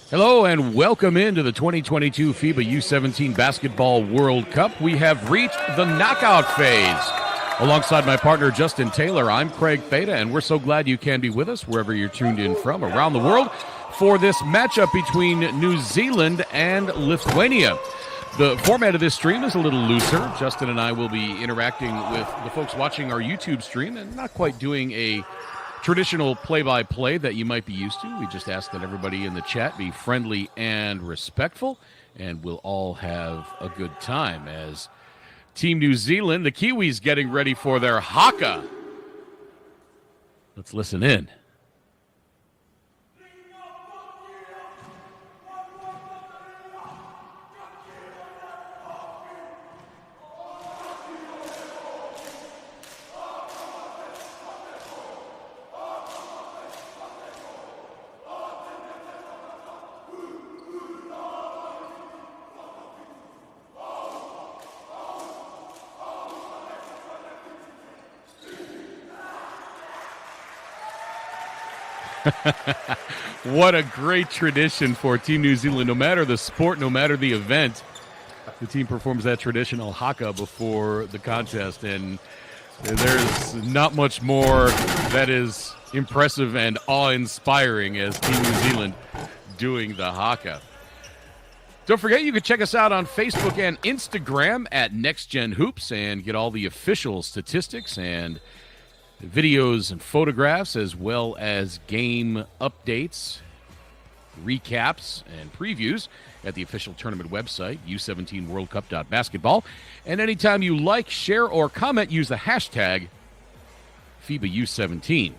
Hello and welcome into the 2022 FIBA U17 Basketball World Cup. We have reached the knockout phase. Alongside my partner Justin Taylor, I'm Craig Theta, and we're so glad you can be with us wherever you're tuned in from around the world for this matchup between New Zealand and Lithuania. The format of this stream is a little looser. Justin and I will be interacting with the folks watching our YouTube stream and not quite doing a traditional play-by-play that you might be used to. We just ask that everybody in the chat be friendly and respectful, and we'll all have a good time as Team New Zealand, the Kiwis, getting ready for their haka. Let's listen in. What a great tradition for Team New Zealand. No matter the sport, no matter the event, the team performs that traditional haka before the contest, and there's not much more that is impressive and awe-inspiring as Team New Zealand doing the haka. Don't forget, you can check us out on Facebook and Instagram at NextGen Hoops and get all the official statistics and videos and photographs, as well as game updates, recaps, and previews at the official tournament website, u17worldcup.basketball. And anytime you like, share, or comment, use the hashtag FIBA U17.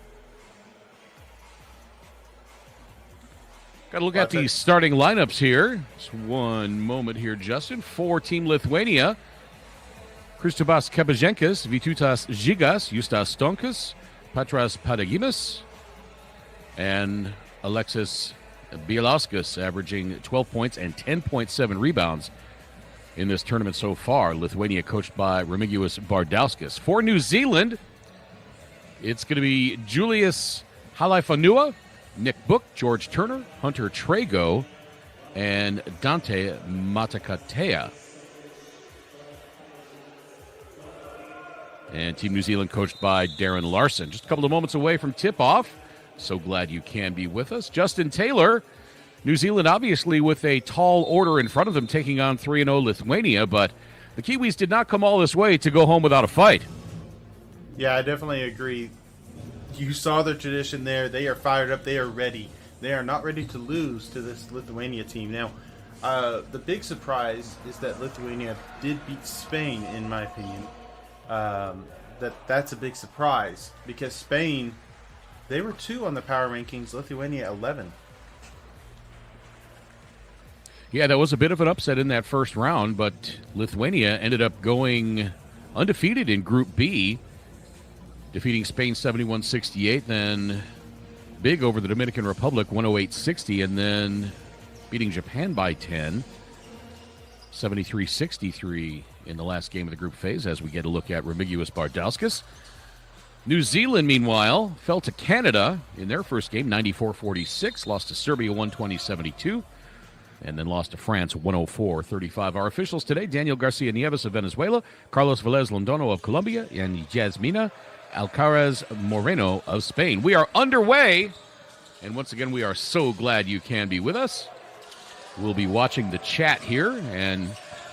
Got to look at the starting lineups here. Just one moment here, Justin. For Team Lithuania, Kristupas Kebaženkas, Vytautas Žygas, Justas Stonkus, Petras Padagimas, and Alexis Bielauskas, averaging 12 points and 10.7 rebounds in this tournament so far. Lithuania coached by Remigius Bardauskas. For New Zealand, it's going to be Julius Halaifanua, Nick Book, George Turner, Hunter Trago, and Dante Matakatea. And Team New Zealand coached by Darren Larson. Just a couple of moments away from tip-off. So glad you can be with us. Justin Taylor, New Zealand obviously with a tall order in front of them, taking on 3-0 Lithuania, but the Kiwis did not come all this way to go home without a fight. Yeah, I definitely agree. You saw the tradition there. They are fired up. They are ready. They are not ready to lose to this Lithuania team. Now, the big surprise is that Lithuania did beat Spain, in my opinion. That's a big surprise because Spain, they were 2 on the power rankings, Lithuania 11. Yeah, that was a bit of an upset in that first round, but Lithuania ended up going undefeated in Group B, defeating Spain 71-68, then big over the Dominican Republic 108-60, and then beating Japan by 10, 73-63 in the last game of the group phase as we get a look at Remigius Bardauskas. New Zealand, meanwhile, fell to Canada in their first game, 94-46, lost to Serbia 120-72, and then lost to France 104-35. Our officials today, Daniel Garcia Nieves of Venezuela, Carlos Velez Londono of Colombia, and Yasmina Alcaraz Moreno of Spain. We are underway, and once again, we are so glad you can be with us. We'll be watching the chat here, and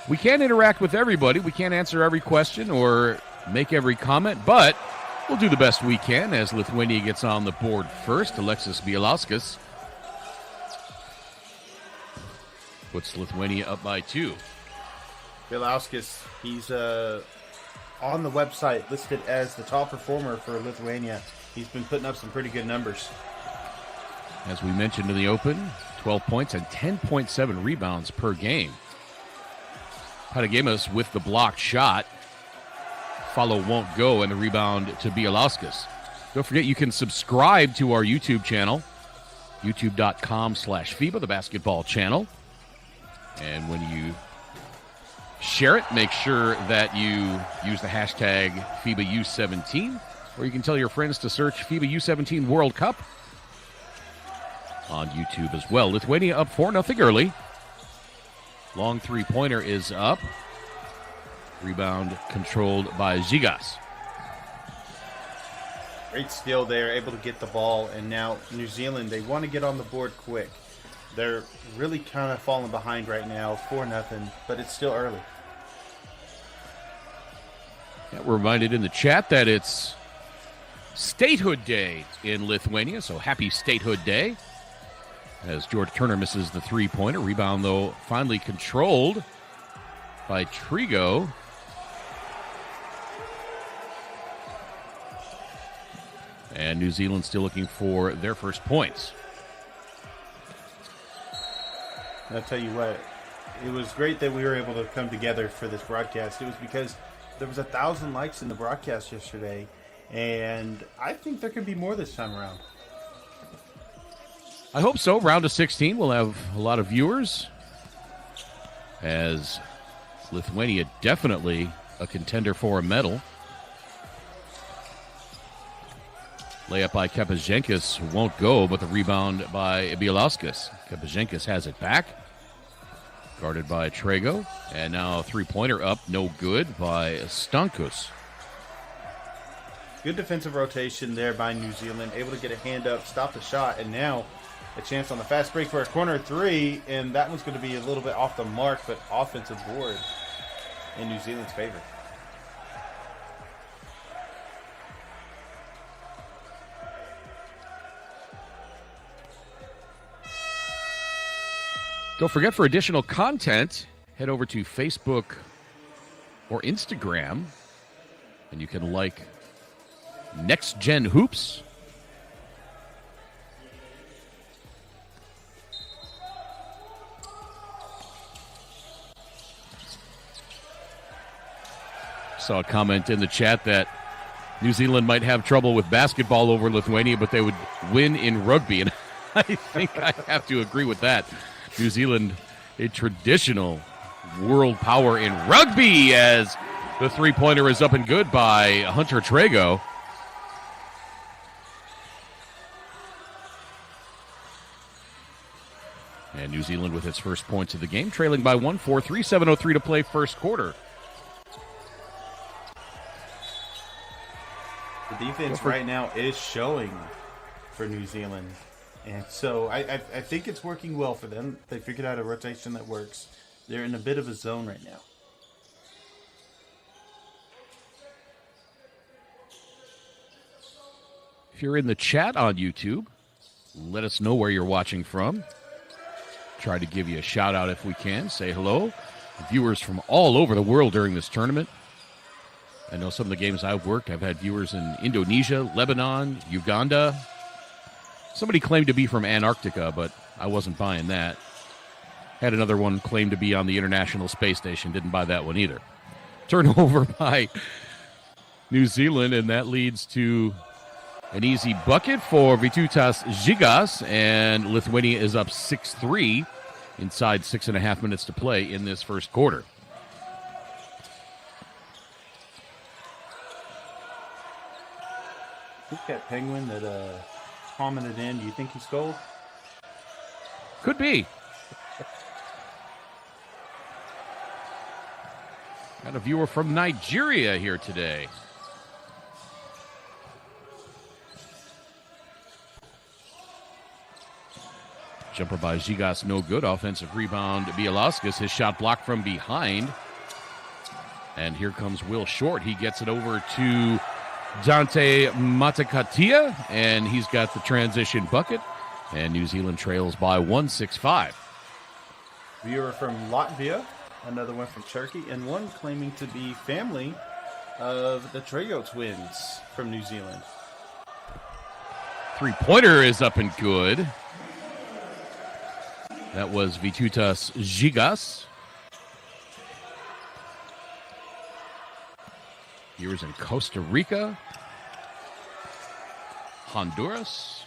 we can't interact with everybody. We can't answer every question or make every comment, but we'll do the best we can as Lithuania gets on the board first. Alexis Bielauskas puts Lithuania up by 2. Bielauskas, he's on the website listed as the top performer for Lithuania. He's been putting up some pretty good numbers. As we mentioned in the Open, 12 points and 10.7 rebounds per game. Patagemas with the blocked shot. Follow won't go, and the rebound to Bielauskas. Don't forget you can subscribe to our YouTube channel, youtube.com/FIBA, the basketball channel. And when you share it, make sure that you use the hashtag FIBA U17, or you can tell your friends to search FIBA U17 World Cup on YouTube as well. Lithuania up 4-0 early. Long three-pointer is up. Rebound controlled by Zigas. Great skill there, able to get the ball, and now New Zealand, they want to get on the board quick. They're really kind of falling behind right now, 4-0, but it's still early. Yeah, we're reminded in the chat that it's Statehood Day in Lithuania, so happy Statehood Day. As George Turner misses the three-pointer. Rebound, though, finally controlled by Trigo. And New Zealand still looking for their first points. I'll tell you what, it was great that we were able to come together for this broadcast. It was because there was 1,000 likes in the broadcast yesterday, and I think there could be more this time around. I hope so. Round of 16, we'll have a lot of viewers, as Lithuania definitely a contender for a medal. Layup by Kepaženkis won't go, but the rebound by Bielauskas. Kepaženkis has it back. Guarded by Trego. And now three-pointer up, no good by Stankus. Good defensive rotation there by New Zealand. Able to get a hand up, stop the shot, and now a chance on the fast break for a corner three, and that one's going to be a little bit off the mark, but offensive board in New Zealand's favor. Don't forget, for additional content, head over to Facebook or Instagram, and you can like Next Gen Hoops. Saw a comment in the chat that New Zealand might have trouble with basketball over Lithuania, but they would win in rugby, and I think I have to agree with that. New Zealand, a traditional world power in rugby, as the three-pointer is up and good by Hunter Trego. And New Zealand with its first points of the game, trailing by 1, 4-3, 7:03 to play first quarter. The defense right now is showing for New Zealand. And so I think it's working well for them. They figured out a rotation that works. They're in a bit of a zone right now. If you're in the chat on YouTube, let us know where you're watching from. Try to give you a shout out if we can. Say hello. Viewers from all over the world during this tournament. I know some of the games I've worked, I've had viewers in Indonesia, Lebanon, Uganda. Somebody claimed to be from Antarctica, but I wasn't buying that. Had another one claim to be on the International Space Station. Didn't buy that one either. Turnover by New Zealand, and that leads to an easy bucket for Vytautas Zigas, and Lithuania is up 6-3 inside 6.5 minutes to play in this first quarter. think that penguin that commented in, do you think he's gold? Could be. Got a viewer from Nigeria here today. Jumper by Gigas, no good. Offensive rebound, Bielauskas. His shot blocked from behind. And here comes Will Short. He gets it over to Dante Matakatia, and he's got the transition bucket. And New Zealand trails by 1-6-5. Viewer from Latvia, another one from Turkey, and one claiming to be family of the Trago twins from New Zealand. Three-pointer is up and good. That was Vitutas Gigas. Viewers in Costa Rica, Honduras.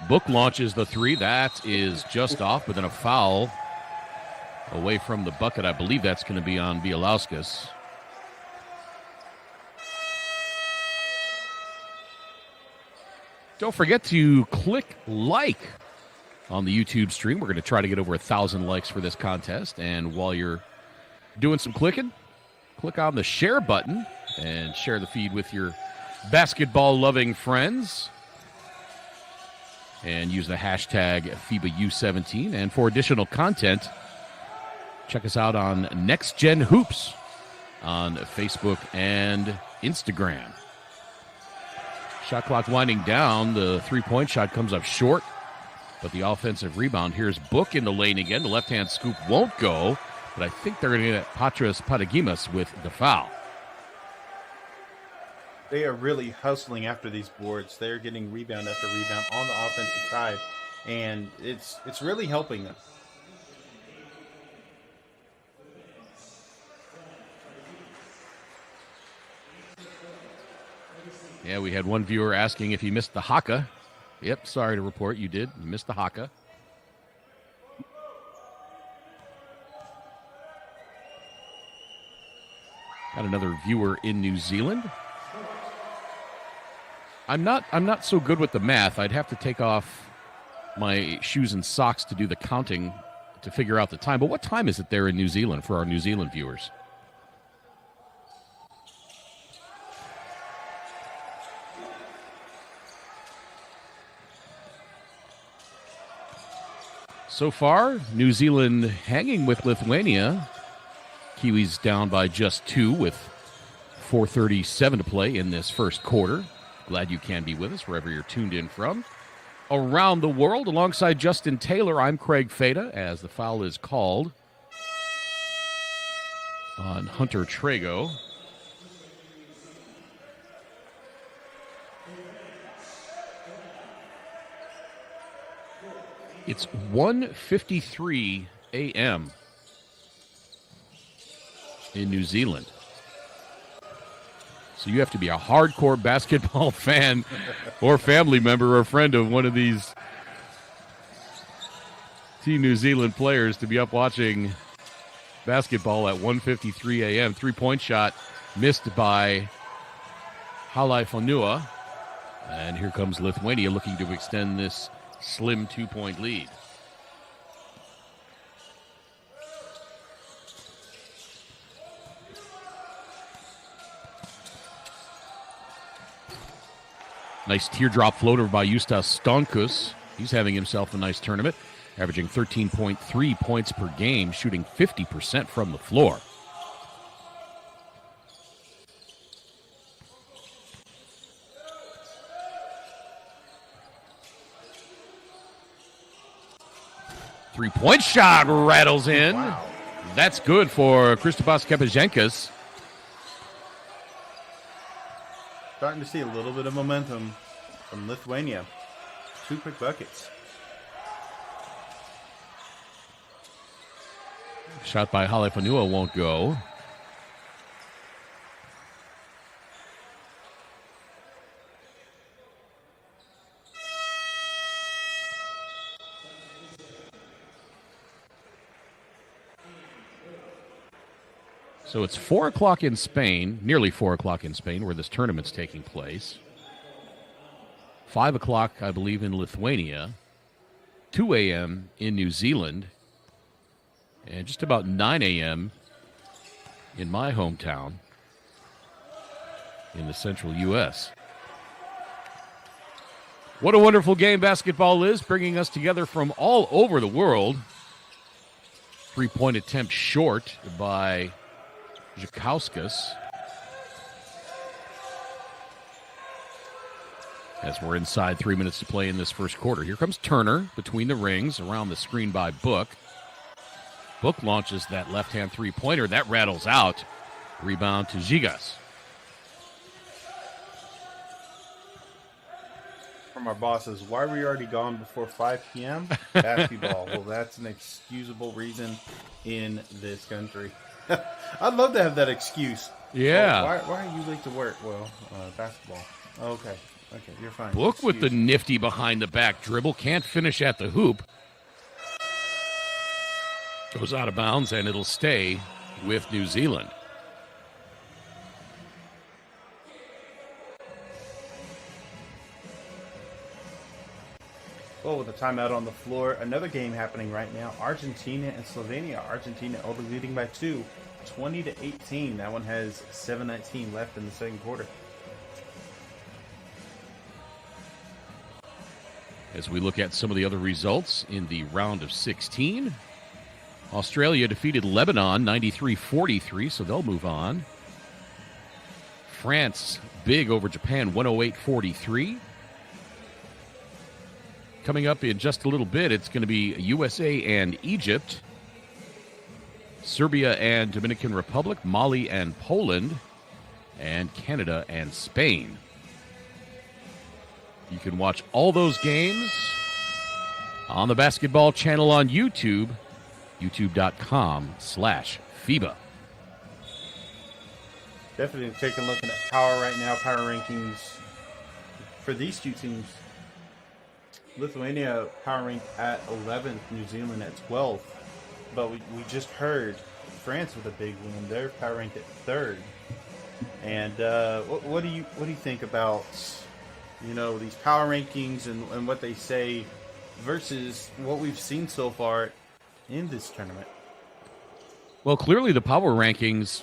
Book launches the three. That is just off, but then a foul away from the bucket. I believe that's going to be on Bielauskas. Don't forget to click like on the YouTube stream. We're going to try to get over 1,000 likes for this contest. And while you're doing some clicking, click on the share button and share the feed with your basketball-loving friends. And use the hashtag FIBA U17. And for additional content, check us out on Next Gen Hoops on Facebook and Instagram. Shot clock winding down. The three-point shot comes up short. But the offensive rebound, here's Book in the lane again. The left-hand scoop won't go. But I think they're going to get Patras Patagimas with the foul. They are really hustling after these boards. They're getting rebound after rebound on the offensive side, and it's really helping them. Yeah, we had one viewer asking if he missed the haka. Yep, sorry to report you did. You missed the haka. Got another viewer in New Zealand. I'm not so good with the math. I'd have to take off my shoes and socks to do the counting to figure out the time. But what time is it there in New Zealand for our New Zealand viewers? So far, New Zealand hanging with Lithuania. Kiwis down by just 2 with 4:37 to play in this first quarter. Glad you can be with us wherever you're tuned in from. Around the world, alongside Justin Taylor, I'm Craig Feda, as the foul is called on Hunter Trago. It's 1:53 a.m. in New Zealand. So you have to be a hardcore basketball fan or family member or friend of one of these Team New Zealand players to be up watching basketball at 1:53 a.m. Three-point shot missed by Halaifonua. And here comes Lithuania looking to extend this slim 2-point lead. Nice teardrop floater by Justas Stonkus. He's having himself a nice tournament, averaging 13.3 points per game, shooting 50% from the floor. Three-point shot rattles in. Wow. That's good for Kristaps Kepaženkas. Starting to see a little bit of momentum from Lithuania. 2 quick buckets. Shot by Halaifonua won't go. So it's 4 o'clock in Spain, nearly 4 o'clock in Spain, where this tournament's taking place. 5 o'clock, I believe, in Lithuania. 2 a.m. in New Zealand. And just about 9 a.m. in my hometown in the central U.S. What a wonderful game basketball is, bringing us together from all over the world. 3-point attempt short by Zhikauskas. As we're inside 3 minutes to play in this first quarter. Here comes Turner between the rings, around the screen by Book. Book launches that left-hand three-pointer. That rattles out. Rebound to Gigas. From our bosses, why were we already gone before 5 p.m.? Basketball. Well, that's an excusable reason in this country. I'd love to have that excuse. Yeah. Oh, why are you late to work? Well, basketball. Okay, you're fine. Book with the nifty behind-the-back dribble. Can't finish at the hoop. Goes out of bounds, and it'll stay with New Zealand. Well, with a timeout on the floor, another game happening right now. Argentina and Slovenia. Argentina only leading by 2, 20-18. That one has 7:19 left in the second quarter. As we look at some of the other results in the round of 16, Australia defeated Lebanon 93-43, so they'll move on. France big over Japan 108-43. Coming up in just a little bit, it's going to be USA and Egypt, Serbia and Dominican Republic, Mali and Poland, and Canada and Spain. You can watch all those games on the basketball channel on YouTube, youtube.com/FIBA. Definitely taking a look at power right now, power rankings for these two teams. Lithuania power ranked at 11th, New Zealand at 12th. But we just heard France with a big win. They're power ranked at 3rd. And what do you think about these power rankings and what they say versus what we've seen so far in this tournament? Well, clearly the power rankings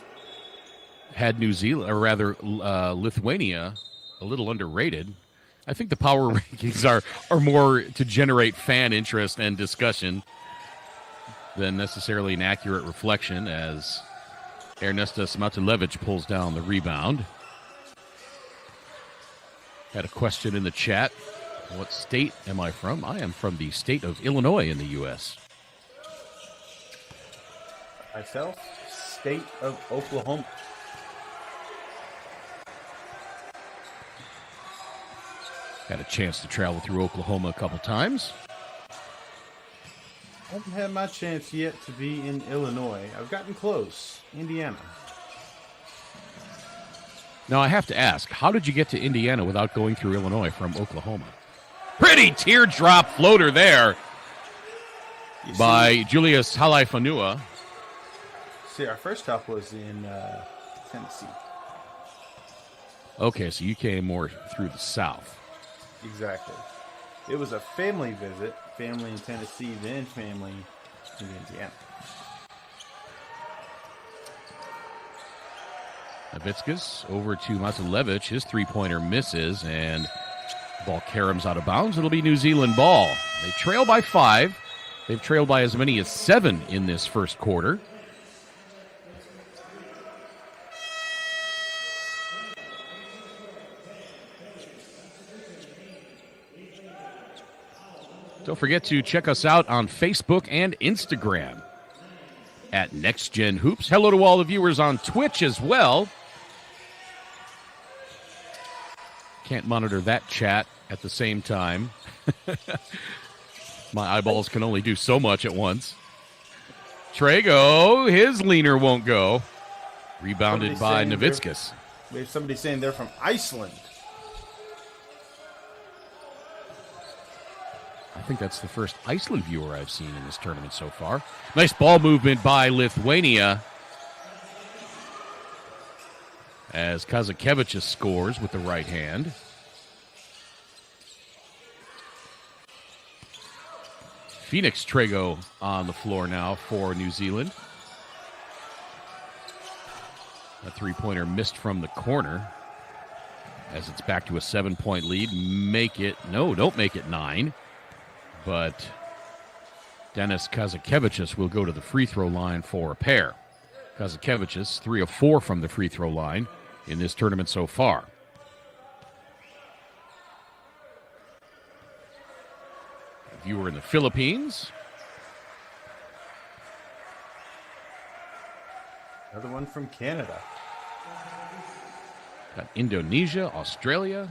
had New Zealand, or rather Lithuania, a little underrated. I think the power rankings are more to generate fan interest and discussion than necessarily an accurate reflection, as Ernestas Matulevich pulls down the rebound. Had a question in the chat. What state am I from? I am from the state of Illinois in the U.S. Myself, state of Oklahoma. Had a chance to travel through Oklahoma a couple times. I haven't had my chance yet to be in Illinois. I've gotten close. Indiana. Now, I have to ask, how did you get to Indiana without going through Illinois from Oklahoma? Pretty teardrop floater there by Julius Halaifanua. See, our first stop was in Tennessee. Okay, so you came more through the south. Exactly. It was a family visit. Family in Tennessee, then family in Indiana. Navitskas over to Matulevich. His three-pointer misses, and the ball caroms out of bounds. It'll be New Zealand ball. They trail by 5. They've trailed by as many as 7 in this first quarter. Don't forget to check us out on Facebook and Instagram at Next Gen Hoops. Hello to all the viewers on Twitch as well. Can't monitor that chat at the same time. My eyeballs can only do so much at once. Trago, his leaner won't go. Rebounded by Navitskas. We have somebody saying they're from Iceland. I think that's the first Iceland viewer I've seen in this tournament so far. Nice ball movement by Lithuania. as Kazakevicius scores with the right hand. Phoenix Trago on the floor now for New Zealand. A three-pointer missed from the corner as it's back to a 7-point lead. Don't make it 9. But Denis Kazakevicius will go to the free throw line for a pair. Kazakevicius, 3 of 4 from the free throw line in this tournament so far. A viewer in the Philippines. Another one from Canada. Got Indonesia, Australia.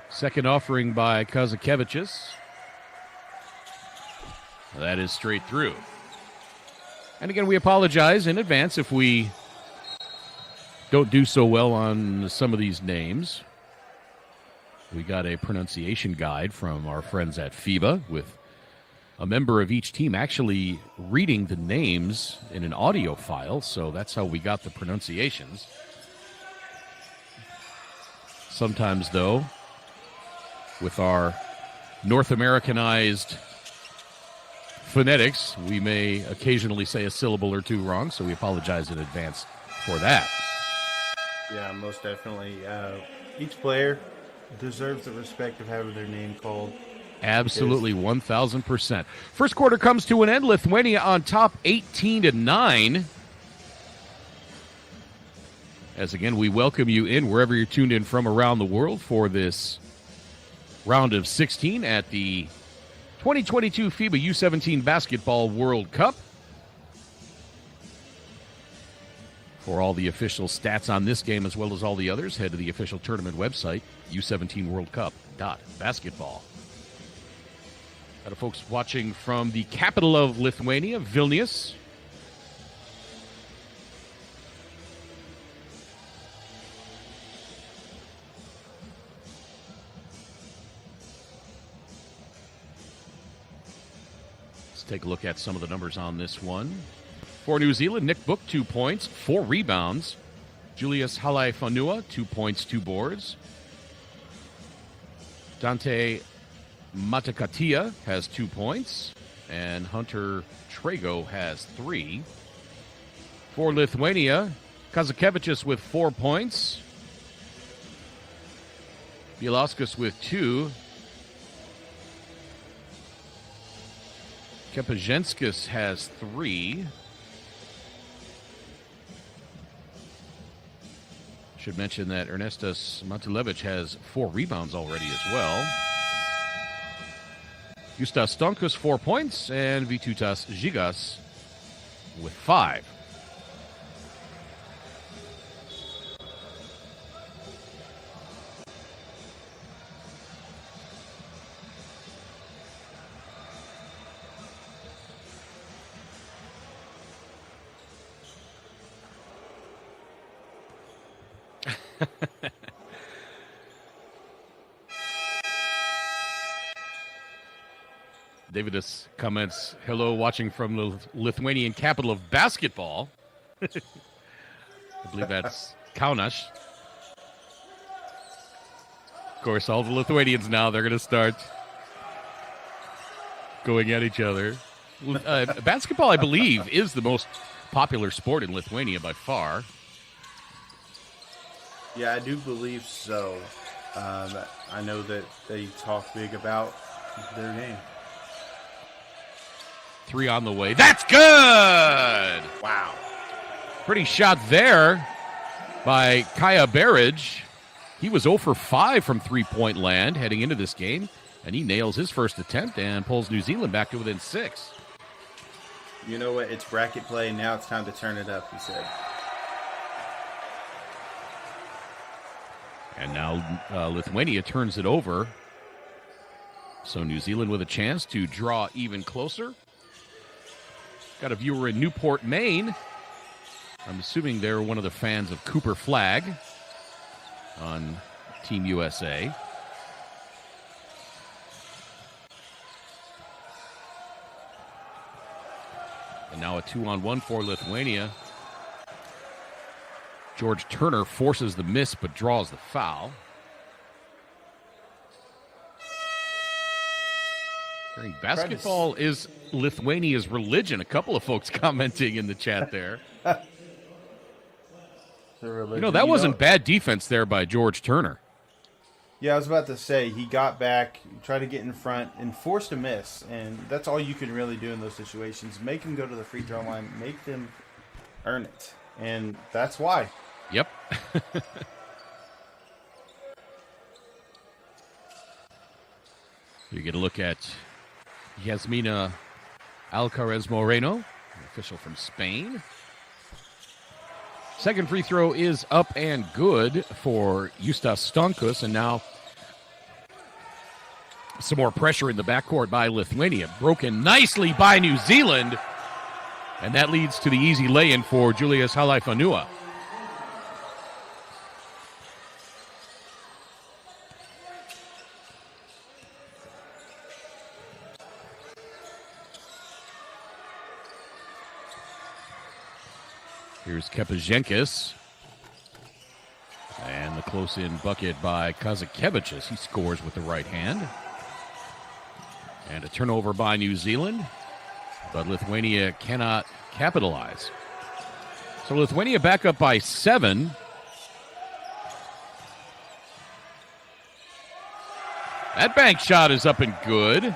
Second offering by Kazakevicius. That is straight through. And again, we apologize in advance if we don't do so well on some of these names. We got a pronunciation guide from our friends at FIBA with a member of each team actually reading the names in an audio file, so that's how we got the pronunciations. Sometimes, though, with our North Americanized phonetics, we may occasionally say a syllable or two wrong, so we apologize in advance for that. Yeah, most definitely. Each player deserves the respect of having their name called. Absolutely, 1,000%. First quarter comes to an end. Lithuania on top, 18-9. As again, we welcome you in wherever you're tuned in from around the world for this round of 16 at the 2022 FIBA U17 Basketball World Cup. For all the official stats on this game as well as all the others, head to the official tournament website, u17worldcup.basketball. Got folks watching from the capital of Lithuania, Vilnius. Take a look at some of the numbers on this one. For New Zealand, Nick Book, 2 points, 4 rebounds. Julius Halaifanua, 2 points, 2 boards. Dante Matakatia has 2 points, and Hunter Trago has 3. For Lithuania, Kazakevicius with 4 points. Bielauskas with 2. Kepazenskis has 3. Should mention that Ernestas Matulevich has 4 rebounds already as well. Justas Stonkus 4 points, and Vytautas Žygas with 5. Davidus comments, hello, watching from the Lithuanian capital of basketball. I believe that's Kaunas. Of course, all the Lithuanians now, they're going to start going at each other. Basketball, I believe, is the most popular sport in Lithuania by far. Yeah, I do believe so. I know that they talk big about their game. 3 on the way. That's good! Wow. Pretty shot there by Kaya Barrage. He was 0 for 5 from three-point land heading into this game, and he nails his first attempt and pulls New Zealand back to within 6. You know what? It's bracket play. Now it's time to turn it up, he said. And now Lithuania turns it over. So New Zealand with a chance to draw even closer. Got a viewer in Newport, Maine. I'm assuming they're one of the fans of Cooper Flagg on Team USA. And now a 2-on-1 for Lithuania. George Turner forces the miss but draws the foul. Basketball is Lithuania's religion. A couple of folks commenting in the chat there. That wasn't bad defense there by George Turner. Yeah, I was about to say, he got back, tried to get in front, and forced a miss. And that's all you can really do in those situations. Make them go to the free throw line. Make them earn it. And that's why. Yep. You get a look at Yasmina Alcaraz Moreno, an official from Spain. Second free throw is up and good for Justas Stankus, and now some more pressure in the backcourt by Lithuania. Broken nicely by New Zealand, and that leads to the easy lay-in for Julius Halaifanua. Here's Kepazenkis. And the close-in bucket by Kazakevicius. He scores with the right hand. And a turnover by New Zealand. But Lithuania cannot capitalize. So Lithuania back up by 7. That bank shot is up and good.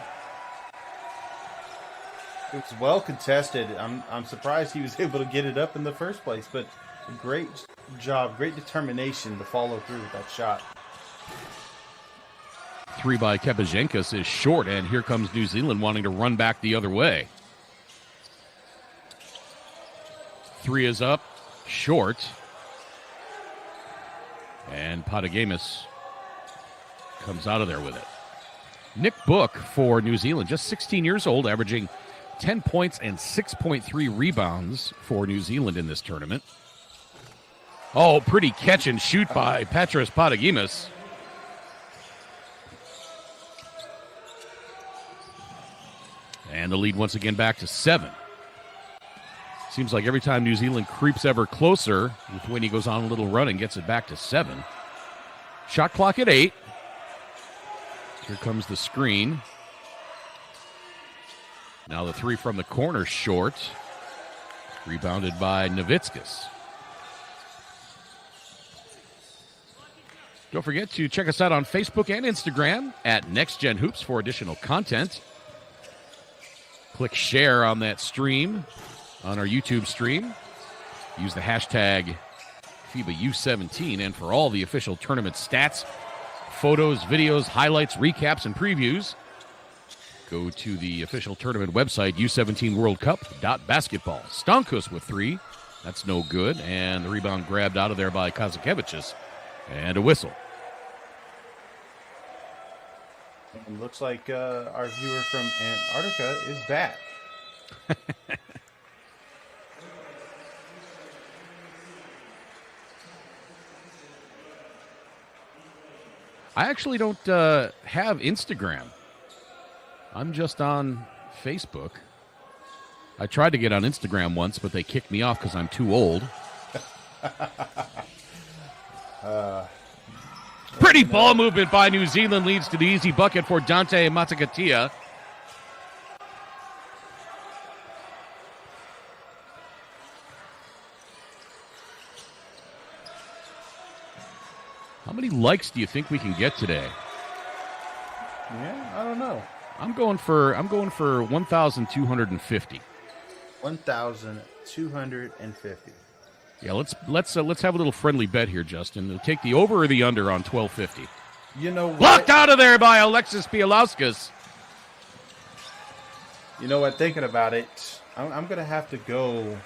It was well contested. I'm surprised he was able to get it up in the first place, but great job, great determination to follow through with that shot. 3 by Kepazenkis is short, and here comes New Zealand wanting to run back the other way. 3 is up, short. And Patagemis comes out of there with it. Nick Book for New Zealand, just 16 years old, averaging 10 points and 6.3 rebounds for New Zealand in this tournament. Oh, pretty catch and shoot by Petros Patagemis. And the lead once again back to 7. Seems like every time New Zealand creeps ever closer, Lithuania goes on a little run and gets it back to 7. Shot clock at 8. Here comes the screen. Now the 3 from the corner short. Rebounded by Novitskas. Don't forget to check us out on Facebook and Instagram at NextGen Hoops for additional content. Click share on that stream, on our YouTube stream. Use the hashtag FIBA U17, and for all the official tournament stats, photos, videos, highlights, recaps, and previews, go to the official tournament website, U17WorldCup.basketball. Stankus with 3. That's no good. And the rebound grabbed out of there by Kazakevicius. And a whistle. And looks like our viewer from Antarctica is back. I actually don't have Instagram. I'm just on Facebook. I tried to get on Instagram once, but they kicked me off because I'm too old. Pretty ball movement by New Zealand leads to the easy bucket for Dante Matagatia. How many likes do you think we can get today? Yeah, I don't know. I'm going for 1,250. 1,250. Yeah, let's have a little friendly bet here, Justin. We'll take the over or the under on 1,250. You know what? Blocked out of there by Alexis Bielauskas. You know what? Thinking about it, I'm going to have to go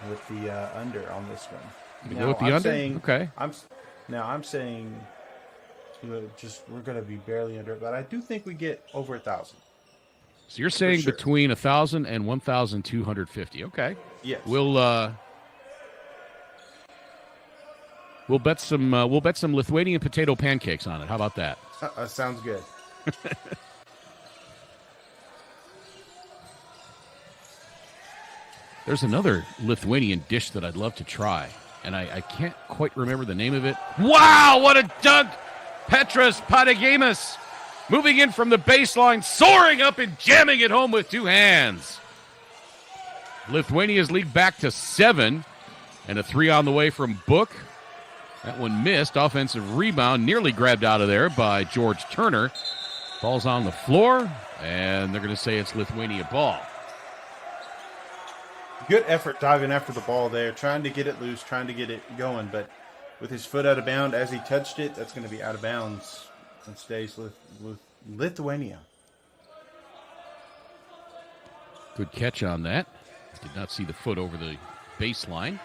with the under on this one. You go with the under? Okay. I'm saying we're going to be barely under it, but I do think we get over 1,000. So you're saying between 1,000 and 1,250. Okay. Yes. We'll bet some Lithuanian potato pancakes on it. How about that? Sounds good. There's another Lithuanian dish that I'd love to try, and I can't quite remember the name of it. Wow, what a dunk! Petras Padegimas moving in from the baseline, soaring up and jamming it home with two hands. Lithuania's lead back to 7, and a 3 on the way from Book. That one missed. Offensive rebound, nearly grabbed out of there by George Turner. Ball's on the floor, and they're going to say it's Lithuania ball. Good effort diving after the ball there, trying to get it loose, trying to get it going, but with his foot out of bounds as he touched it, that's going to be out of bounds and stays with Lithuania. Good catch on that. Did not see the foot over the baseline.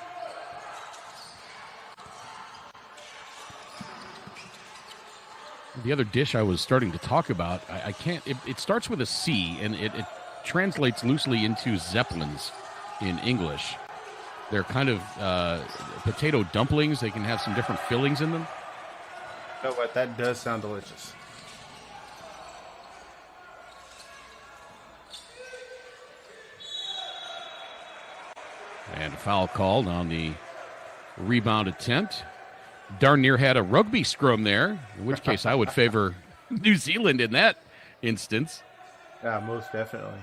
The other dish I was starting to talk about, I can't, it starts with a C, and it translates loosely into Zeppelins in English. They're kind of potato dumplings. They can have some different fillings in them. You know what? That does sound delicious. And a foul called on the rebound attempt. Darn near had a rugby scrum there, in which case I would favor New Zealand in that instance. Yeah, most definitely.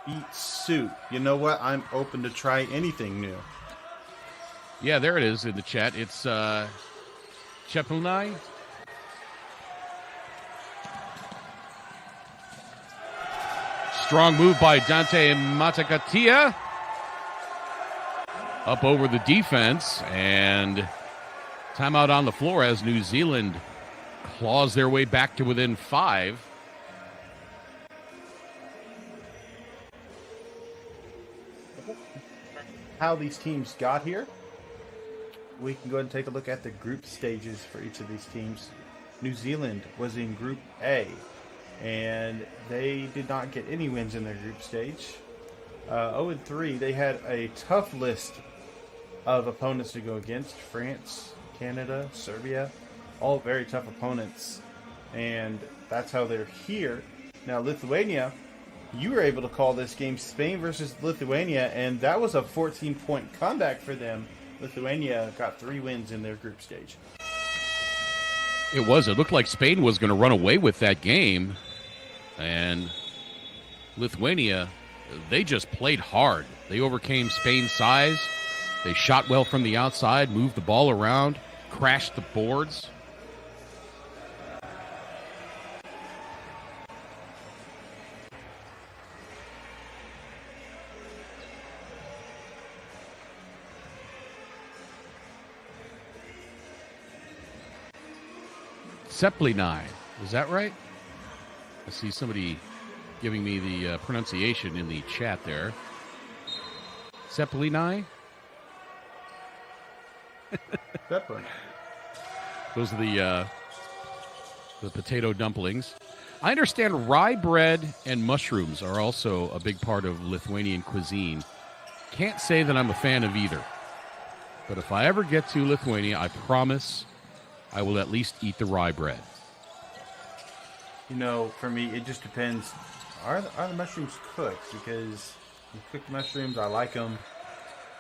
Eat soup. You know what? I'm open to try anything new. Yeah, there it is in the chat. It's Chepelnai. Strong move by Dante Matakatia. Up over the defense, and timeout on the floor as New Zealand claws their way back to within 5. How these teams got here, we can go ahead and take a look at the group stages for each of these teams. New Zealand was in Group A, and they did not get any wins in their group stage. 0-3, they had a tough list of opponents to go against. France, Canada, Serbia, all very tough opponents, and that's how they're here. Now Lithuania, you were able to call this game Spain versus Lithuania, and that was a 14-point comeback for them. Lithuania got 3 wins in their group stage. It was. It looked like Spain was going to run away with that game, and Lithuania, they just played hard. They overcame Spain's size. They shot well from the outside, moved the ball around, crashed the boards. Seplinai, is that right? I see somebody giving me the pronunciation in the chat there. Seplinai? Zeppelin. Those are the potato dumplings. I understand rye bread and mushrooms are also a big part of Lithuanian cuisine. Can't say that I'm a fan of either. But if I ever get to Lithuania, I promise I will at least eat the rye bread. You know, for me, it just depends. Are the mushrooms cooked? Because cooked mushrooms, I like them.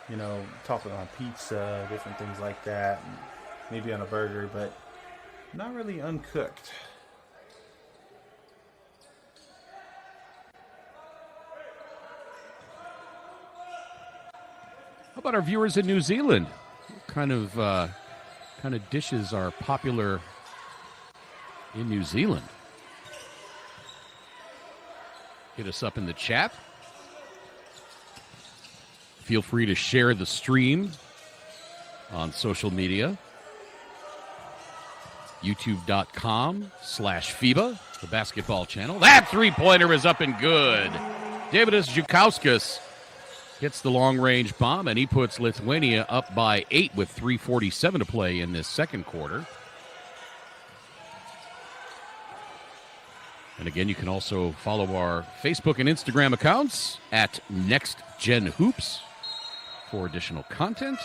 You know, topping on pizza, different things like that. Maybe on a burger, but not really uncooked. How about our viewers in New Zealand? What kind of dishes are popular in New Zealand? Hit us up in the chat. Feel free to share the stream on social media. YouTube.com/FIBA, the basketball channel. That three-pointer is up and good. Davidas Jukauskas hits the long-range bomb, and he puts Lithuania up by 8 with 3:47 to play in this second quarter. And again, you can also follow our Facebook and Instagram accounts at NextGenHoops for additional content.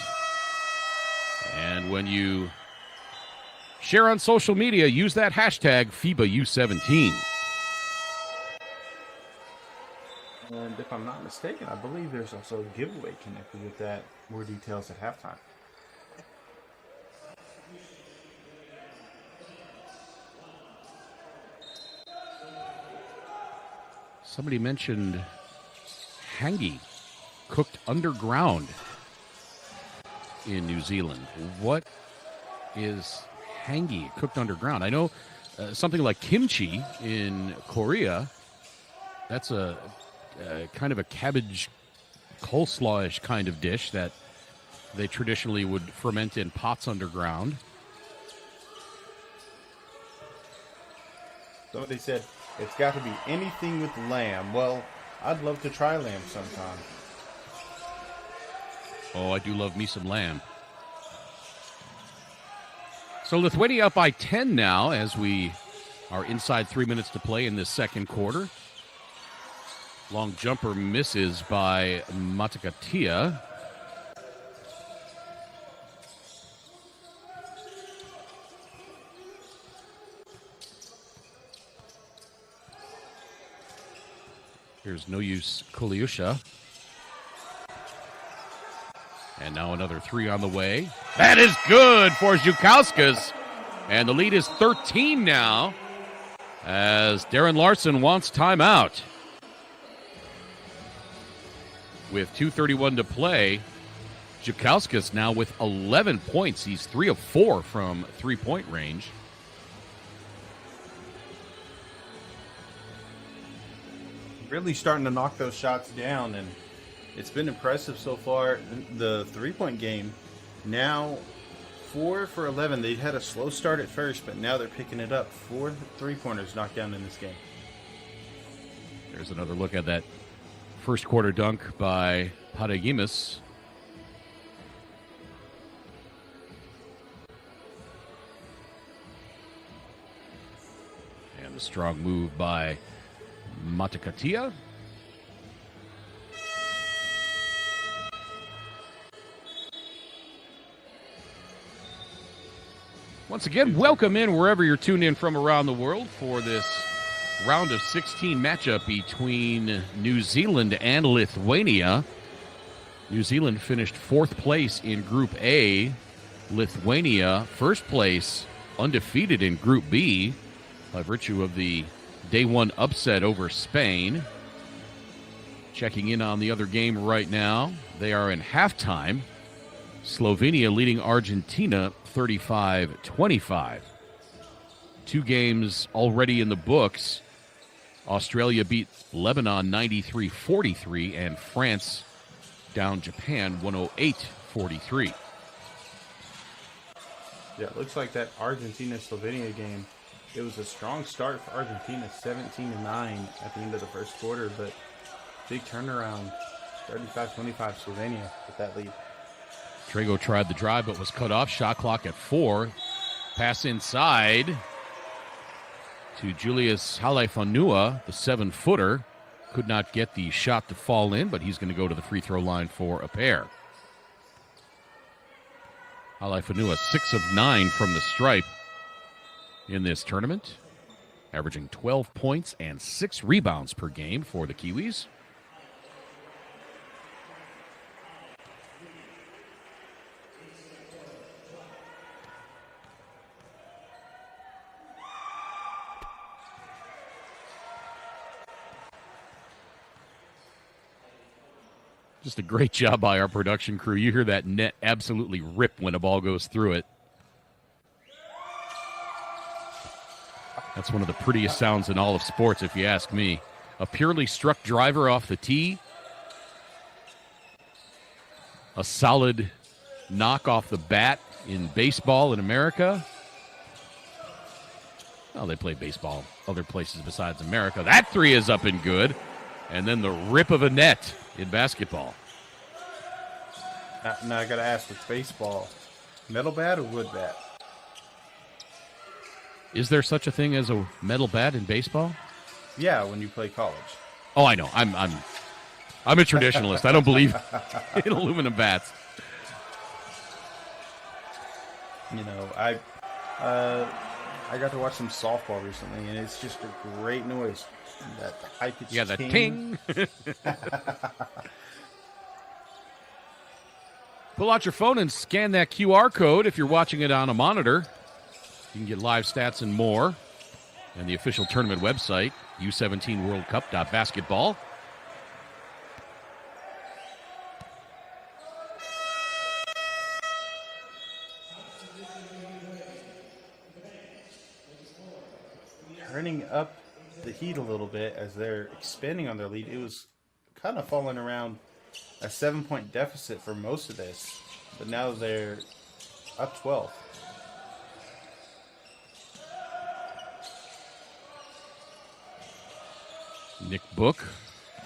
And when you share on social media, use that hashtag FIBA U17. And if I'm not mistaken, I believe there's also a giveaway connected with that. More details at halftime. Somebody mentioned hangi, cooked underground in New Zealand. What is hangi, cooked underground? I know something like kimchi in Korea. That's a kind of a cabbage coleslaw-ish kind of dish that they traditionally would ferment in pots underground. Somebody said it's got to be anything with lamb. Well, I'd love to try lamb sometime. Oh, I do love me some lamb. So Lithuania up by 10 now as we are inside 3 minutes to play in this second quarter. Long jumper misses by Matakatia. Here's no use Koliusha. And now another three on the way. That is good for Zhukauskas. And the lead is 13 now as Darren Larson wants timeout. With 2:31 to play, Zhukauskas now with 11 points. He's 3 of 4 from three-point range. Really starting to knock those shots down, and it's been impressive so far. The three-point game, now 4 for 11. They had a slow start at first, but now they're picking it up. 4 three-pointers knocked down in this game. There's another look at that first quarter dunk by Padegimis. And the strong move by Matakatia. Once again, welcome in wherever you're tuned in from around the world for this round of 16 matchup between New Zealand and Lithuania. New Zealand finished 4th place in Group A. Lithuania, 1st place, undefeated in Group B by virtue of the Day 1 upset over Spain. Checking in on the other game right now. They are in halftime. Slovenia leading Argentina 35-25. 2 games already in the books. Australia beat Lebanon 93-43, and France down Japan 108-43. Yeah, it looks like that Argentina-Slovenia game, it was a strong start for Argentina, 17-9 at the end of the first quarter, but big turnaround, 35-25 Slovenia with that lead. Trago tried the drive but was cut off. Shot clock at 4. Pass inside to Julius Halefanua, the 7-footer. Could not get the shot to fall in, but he's going to go to the free throw line for a pair. Halefanua 6 of 9 from the stripe in this tournament, averaging 12 points and 6 rebounds per game for the Kiwis. Just a great job by our production crew. You hear that net absolutely rip when a ball goes through it. That's one of the prettiest sounds in all of sports, if you ask me. A purely struck driver off the tee. A solid knock off the bat in baseball in America. Well, they play baseball other places besides America. That three is up and good. And then the rip of a net in basketball. Now I got to ask, with baseball, metal bat or wood bat? Is there such a thing as a metal bat in baseball? Yeah, when you play college. Oh, I know. I'm a traditionalist. I don't believe in aluminum bats. You know, I I got to watch some softball recently, and it's just a great noise. That high-pitched Yeah, the ting. Pull out your phone and scan that QR code if you're watching it on a monitor. You can get live stats and more. And the official tournament website, U17worldcup.basketball. Turning up the heat a little bit as they're expanding on their lead. It was kind of falling around a 7-point deficit for most of this, but now they're up 12. Nick Book,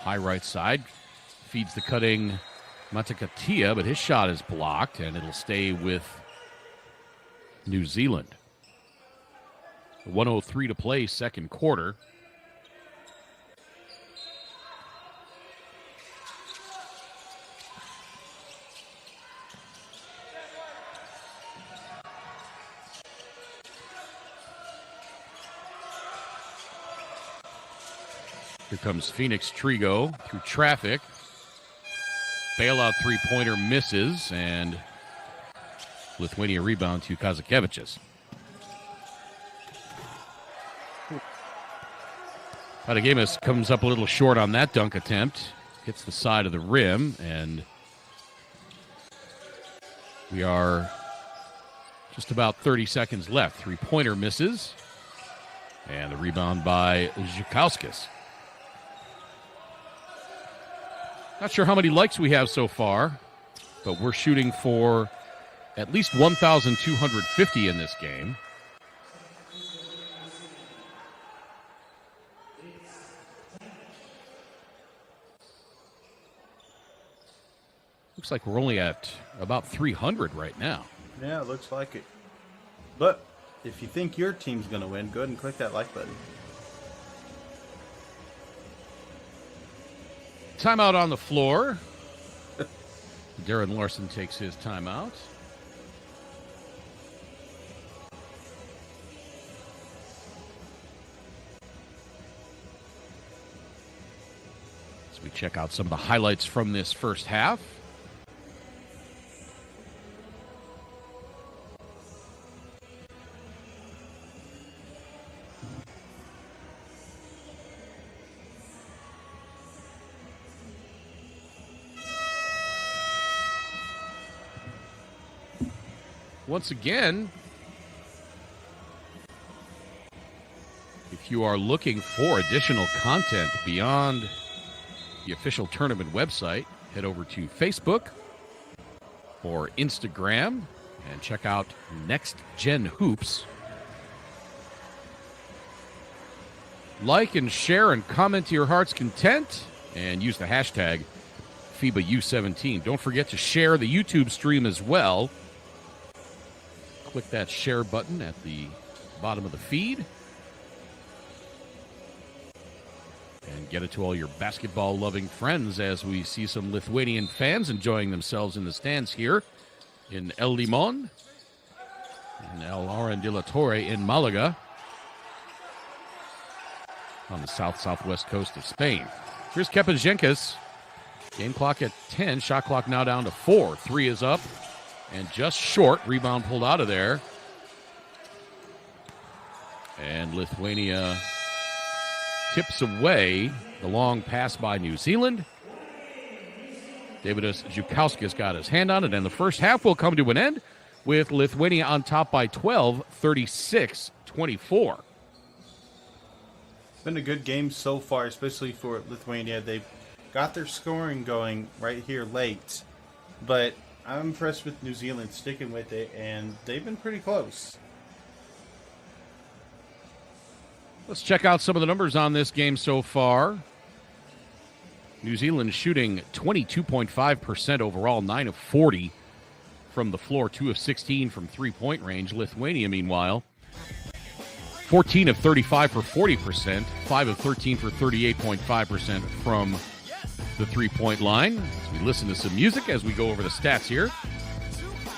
high right side, feeds the cutting Matakatia, but his shot is blocked, and it'll stay with New Zealand. 1:03 to play, second quarter. Here comes Phoenix Trigo through traffic. Bailout three-pointer misses, and Lithuania rebound to Kazakevicius. Patagemis comes up a little short on that dunk attempt. Hits the side of the rim, and we are just about 30 seconds left. Three-pointer misses, and the rebound by Zhukauskas. Not sure how many likes we have so far, but we're shooting for at least 1,250 in this game. Looks like we're only at about 300 right now. Yeah, it looks like it. But if you think your team's going to win, go ahead and click that like button. Timeout on the floor. Darren Larson takes his timeout. As we check out some of the highlights from this first half. Once again, if you are looking for additional content beyond the official tournament website, head over to Facebook or Instagram and check out Next Gen Hoops. Like and share and comment to your heart's content, and use the hashtag FIBA U17. Don't forget to share the YouTube stream as well. Click that share button at the bottom of the feed. And get it to all your basketball-loving friends as we see some Lithuanian fans enjoying themselves in the stands here in El Limon, in El Aran de la Torre in Malaga, on the southwest coast of Spain. Here's Kepazenkis. Game clock at 10. Shot clock now down to 4. 3 is up. And just short. Rebound pulled out of there. And Lithuania tips away the long pass by New Zealand. Davidas Zhukauskas got his hand on it. And the first half will come to an end with Lithuania on top by 12, 36-24. It's been a good game so far, especially for Lithuania. They've got their scoring going right here late. But I'm impressed with New Zealand sticking with it, and they've been pretty close. Let's check out some of the numbers on this game so far. New Zealand shooting 22.5% overall, 9 of 40 from the floor, 2 of 16 from three-point range. Lithuania, meanwhile, 14 of 35 for 40%, 5 of 13 for 38.5% from the three-point line. As we listen to some music as we go over the stats here.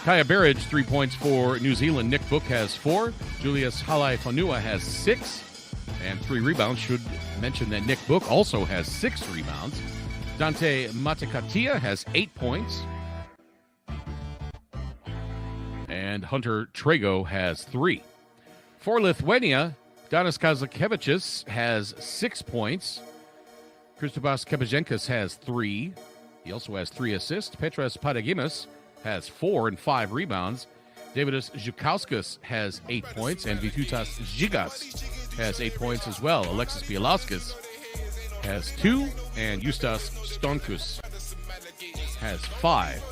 Kaya Berridge, 3 points for New Zealand. Nick Book has 4. Julius Halai-Fanua has 6. And 3 rebounds. Should mention that Nick Book also has 6 rebounds. Dante Matakatia has 8 points. And Hunter Trago has 3. For Lithuania, Danas Kazakevicius has 6 points. Kristobas Kepaženkas has 3. He also has 3 assists. Petras Padagimas has 4 and 5 rebounds. Davidas Zhukauskas has 8 points. And Vytautas Žygas has 8 points as well. Alexis Bielauskas has 2. And Justas Stonkus has 5.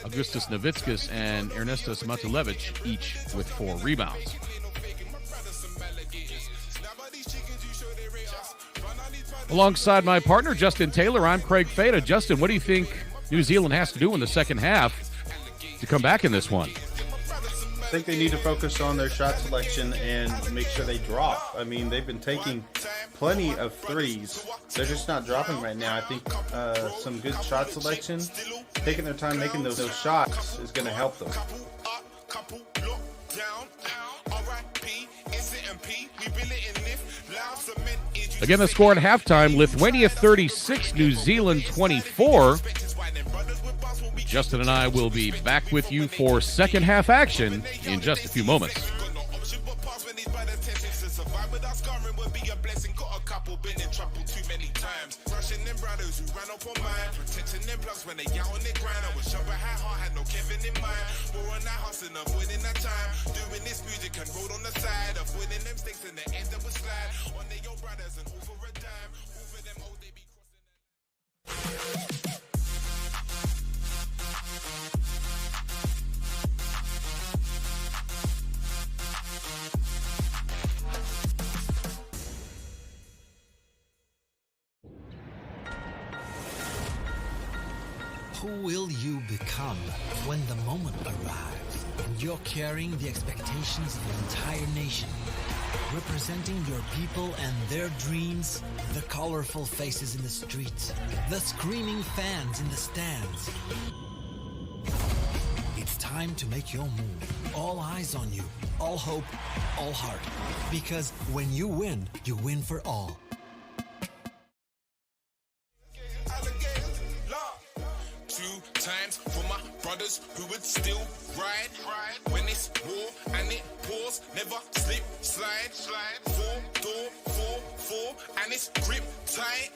Augustus Novitskas and Ernestas Matulevich each with 4 rebounds. Alongside my partner, Justin Taylor, I'm Craig Fada. Justin, what do you think New Zealand has to do in the second half to come back in this one? I think they need to focus on their shot selection and make sure they drop. I mean, they've been taking plenty of threes. They're just not dropping right now. I think some good shot selection, taking their time making those shots is going to help them. Again, the score at halftime, Lithuania 36, New Zealand 24. Justin and I will be back with you for second half action in just a few moments. Who will you become when the moment arrives and you're carrying the expectations of an entire nation, representing your people and their dreams, the colorful faces in the streets, the screaming fans in the stands? It's time to make your move. All eyes on you, all hope, all heart. Because when you win for all. Times for my brothers who would still ride when it's war and it pours, never slip, slide, 4 and it's grip tight.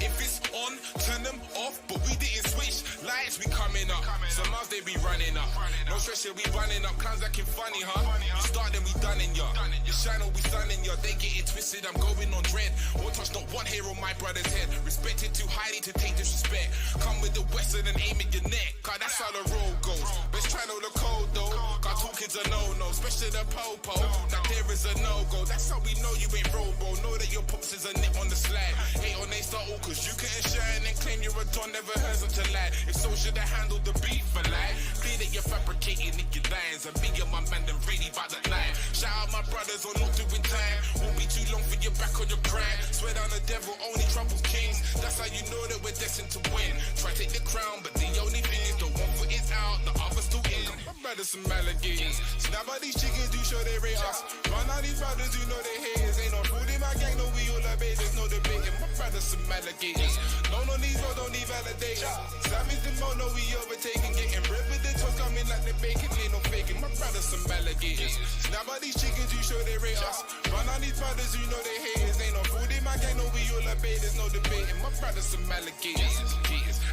If it's on, turn them off, but we didn't switch lights. We coming up, some else they be running up. No stress, we running up. Clowns acting funny, huh? You start then we done in ya. You shine or we stunning ya. They get it twisted, I'm going on dread. Won't touch not one hair on my brother's head. Respect it too highly to take disrespect. Come with the western and aim at your neck. Cause that's how the road goes. Best try know the code though. Cause two kids are no-no, especially the po-po. Now there is a no-go. That's how we know you ain't robo. Know that your pops is a nip on the slide. Hate on they start all cause you couldn't shine and claim you're a don. Never heard them to lie. If so should have handled the beef for life. Clear that you're fabricating in your lines. And me and my man them really about the line. Shout out my brothers on not doing time. Won't be too long for your back on your grind. Swear down the devil only troubles kings. That's how you know that we're destined to win. Try take the crown but the only thing is the one foot is out, the other's still in. My brothers some alligators. Snap out these chickens, do show they rate us. Run out these brothers, you know they haters. Ain't no food in my gang, no we all obey. There's no debating. My brothers some alligators. No these roads don't need validators. Savage the mo, no we overtaking. Getting bread with the toast coming like the bacon. Ain't no faking. My brothers some alligators. Snap out these chickens, you show they rate us. Run out these brothers, you know they haters. Ain't no food in my gang, no we all obey. There's no debating. My brothers some alligators.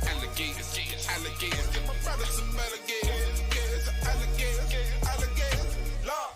Alligators. My brothers some alligators. Alligators. Law.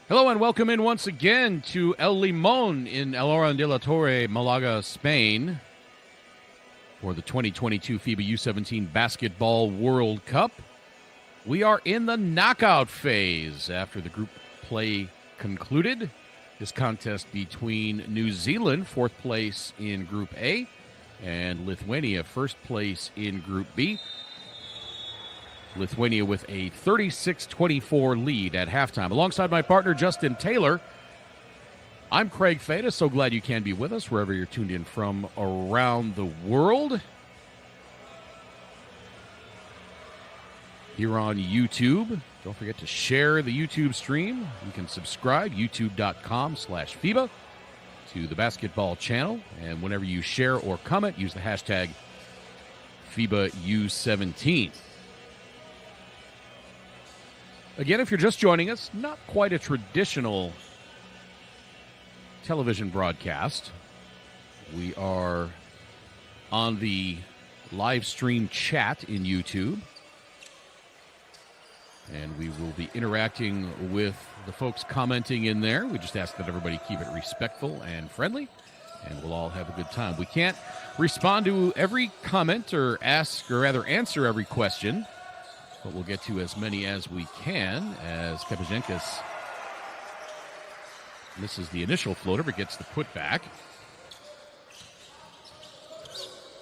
Hello and welcome in once again to El Limón in El Oran de la Torre, Malaga, Spain, for the 2022 FIBA U17 Basketball World Cup. We are in the knockout phase after the group play concluded. This contest between New Zealand, fourth place in Group A, and Lithuania, first place in Group B. Lithuania with a 36-24 lead at halftime. Alongside my partner, Justin Taylor, I'm Craig Fada. So glad you can be with us wherever you're tuned in from around the world. Here on YouTube, don't forget to share the YouTube stream. You can subscribe, youtube.com/FIBA, to the basketball channel. And whenever you share or comment, use the hashtag FIBA U17. Again, if you're just joining us, not quite a traditional television broadcast. We are on the live stream chat in YouTube, and we will be interacting with the folks commenting in there. We just ask that everybody keep it respectful and friendly, and we'll all have a good time. We can't respond to every comment or answer every question, but we'll get to as many as we can as Kepazenkis misses the initial floater but gets the putback.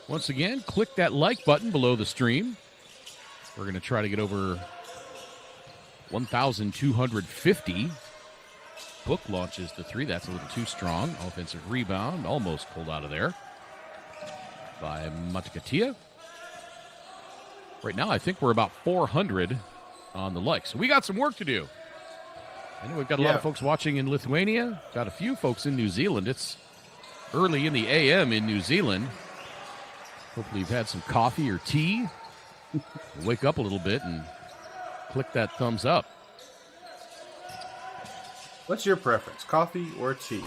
Once again, click that like button below the stream. We're going to try to get over 1,250. Book launches the three. That's a little too strong. Offensive rebound, almost pulled out of there by Matikatia. Right now, I think we're about 400 on the likes. So we got some work to do. I know we've got a lot of folks watching in Lithuania. Got a few folks in New Zealand. It's early in the AM in New Zealand. Hopefully you've had some coffee or tea. Wake up a little bit and click that thumbs up. What's your preference, coffee or tea?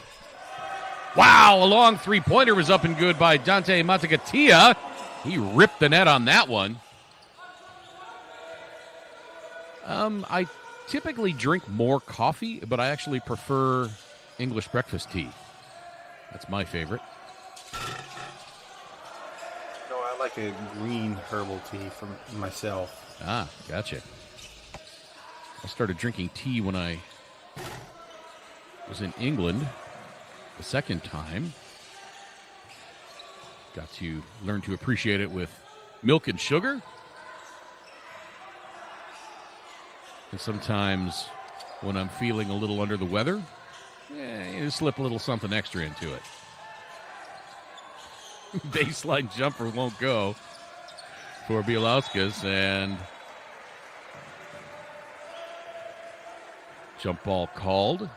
Wow, a long three-pointer was up and good by Dante Matikatia. He ripped the net on that one. I typically drink more coffee, but I actually prefer English breakfast tea. That's my favorite. No, I like a green herbal tea for myself. Ah, gotcha. I started drinking tea when I was in England the second time. Got to learn to appreciate it with milk and sugar. And sometimes when I'm feeling a little under the weather, you slip a little something extra into it. Baseline jumper won't go for Bielauskas, and jump ball called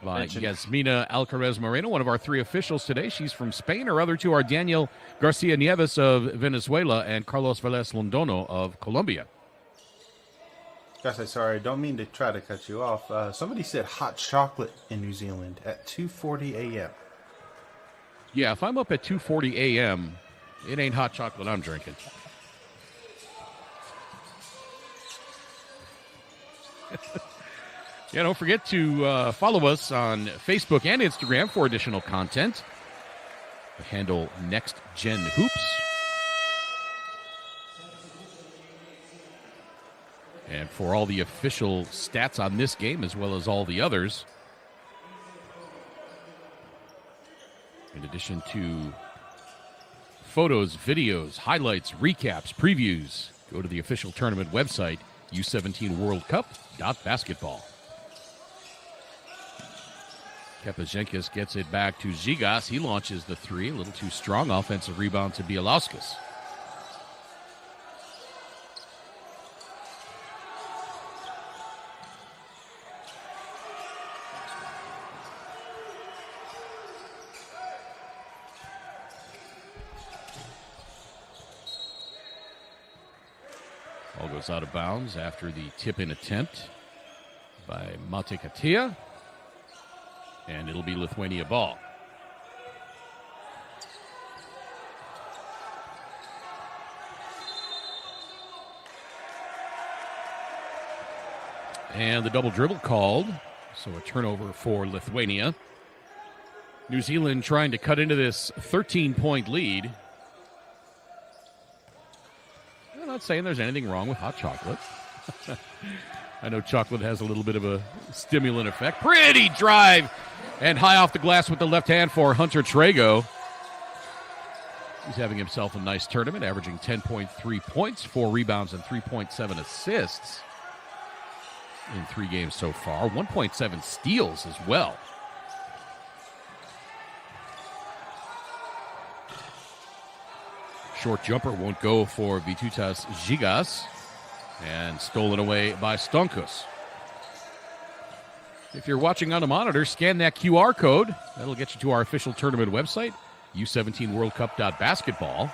by Yasmina Alcaraz Moreno, one of our three officials today. She's from Spain. Our other two are Daniel Garcia Nieves of Venezuela and Carlos Velez Londono of Colombia. Gosh, I'm sorry. I don't mean to try to cut you off. Somebody said hot chocolate in New Zealand at 2:40 a.m. Yeah, if I'm up at 2:40 a.m., it ain't hot chocolate I'm drinking. Yeah, don't forget to follow us on Facebook and Instagram for additional content. The handle Next Gen Hoops. And for all the official stats on this game, as well as all the others, in addition to photos, videos, highlights, recaps, previews, go to the official tournament website, U17WorldCup.basketball. Kepazenkis gets it back to Zigas. He launches the three. A little too strong. Offensive rebound to Bielauskas. Ball goes out of bounds after the tip-in attempt by Matikatia. And it'll be Lithuania ball. And the double dribble called So a turnover for Lithuania. New Zealand trying to cut into this 13-point lead. I'm not saying there's anything wrong with hot chocolate. I know chocolate has a little bit of a stimulant effect. Pretty drive and high off the glass with the left hand for Hunter Trago. He's having himself a nice tournament, averaging 10.3 points, 4 rebounds, and 3.7 assists in 3 games so far. 1.7 steals as well. Short jumper won't go for Vytautas Žygas, and stolen away by Stonkus. If you're watching on a monitor, scan that QR code. That'll get you to our official tournament website, U17worldcup.basketball.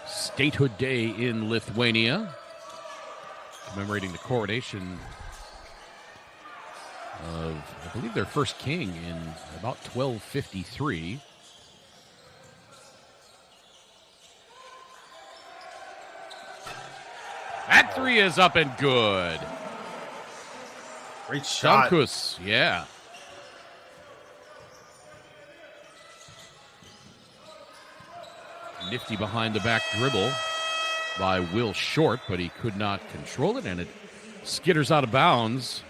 Statehood Day in Lithuania, commemorating the coronation of, I believe, their first king in about 1253. That 3 is up and good. Great shot. Stonkus, yeah. Nifty behind the back dribble by Will Short, but he could not control it, and it skitters out of bounds,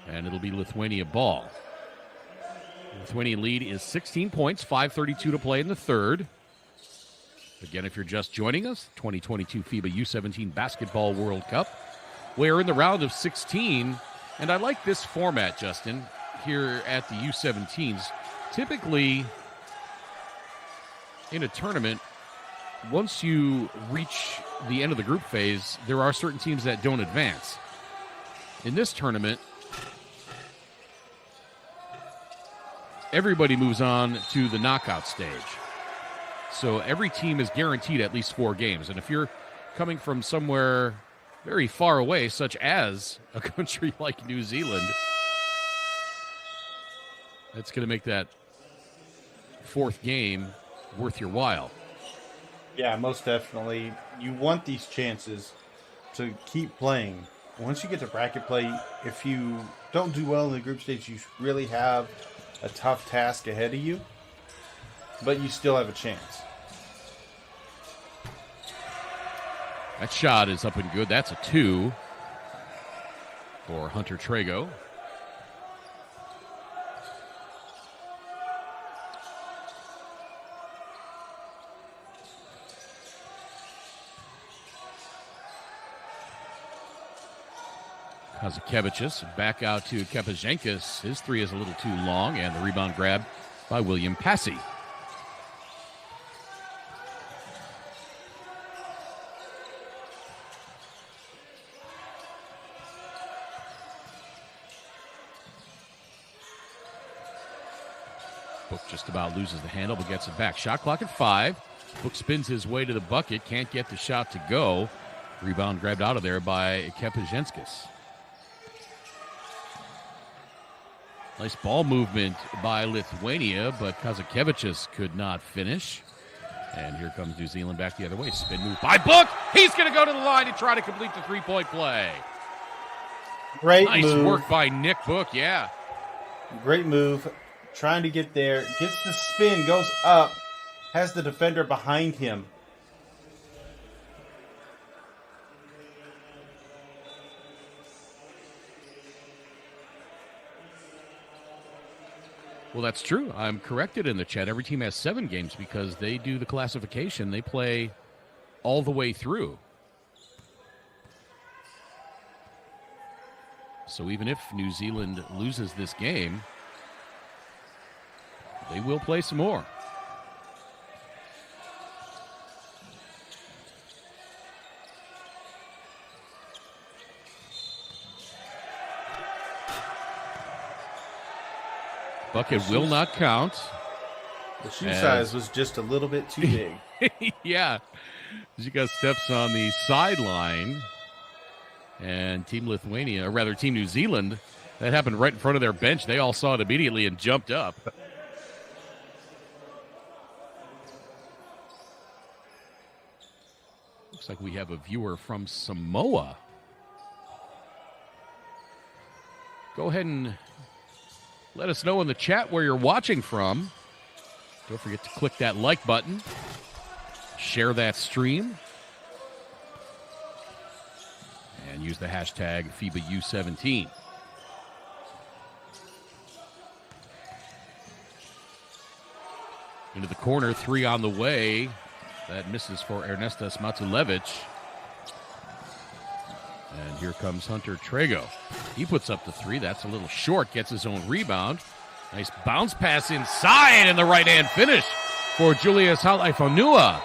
and it'll be Lithuania ball. Lithuanian lead is 16 points, 5:32 to play in the third. Again, if you're just joining us, 2022 FIBA U17 Basketball World Cup. We're in the round of 16, and I like this format, Justin, here at the U17s. Typically, in a tournament, once you reach the end of the group phase, there are certain teams that don't advance. In this tournament, everybody moves on to the knockout stage. So every team is guaranteed at least 4 games. And if you're coming from somewhere very far away, such as a country like New Zealand, that's going to make that 4th game worth your while. Yeah, most definitely. You want these chances to keep playing. Once you get to bracket play, if you don't do well in the group stage, you really have a tough task ahead of you, but you still have a chance. That shot is up and good. That's a 2 for Hunter Trago. Kazakevicius back out to Kepazenkis. His 3 is a little too long, and the rebound grab by William Passy. Book just about loses the handle, but gets it back. Shot clock at 5. Book spins his way to the bucket, can't get the shot to go. Rebound grabbed out of there by Kepazenkis. Nice ball movement by Lithuania, but Kazakevicius could not finish. And here comes New Zealand back the other way. Spin move by Book. He's going to go to the line to try to complete the 3-point play. Great nice move. work by Nick Book, yeah. Great move. Trying to get there. Gets the spin, goes up, has the defender behind him. Well, that's true. I'm corrected in the chat. Every team has 7 games because they do the classification. They play all the way through. So even if New Zealand loses this game, they will play some more. Bucket will not count. The shoe size was just a little bit too big. Yeah. Zika steps on the sideline. And Team Lithuania, or rather Team New Zealand, that happened right in front of their bench. They all saw it immediately and jumped up. Looks like we have a viewer from Samoa. Go ahead and let us know in the chat where you're watching from. Don't forget to click that like button. Share that stream. And use the hashtag FIBA U17. Into the corner, 3 on the way. That misses for Ernestas Matulevich. And here comes Hunter Trego. He puts up the 3. That's a little short. Gets his own rebound. Nice bounce pass inside and the right-hand finish for Julius Halaifonua.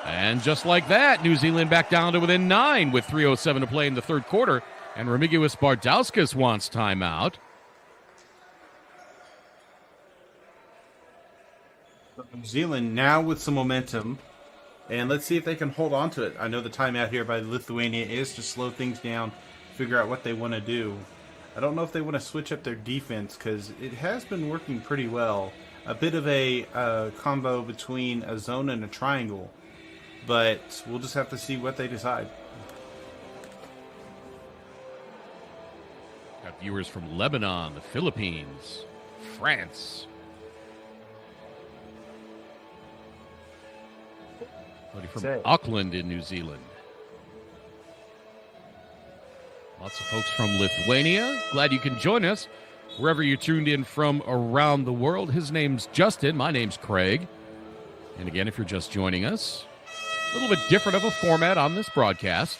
And just like that, New Zealand back down to within 9 with 3:07 to play in the third quarter. And Remigius Bardauskas wants timeout. New Zealand now with some momentum. And let's see if they can hold on to it. I know the timeout here by Lithuania is to slow things down, figure out what they want to do. I don't know if they want to switch up their defense because it has been working pretty well. A bit of a combo between a zone and a triangle. But we'll just have to see what they decide. Got viewers from Lebanon, the Philippines, France. From Auckland in New Zealand. Lots of folks from Lithuania. Glad you can join us wherever you tuned in from around the world. His name's Justin. My name's Craig. And again, if you're just joining us, a little bit different of a format on this broadcast.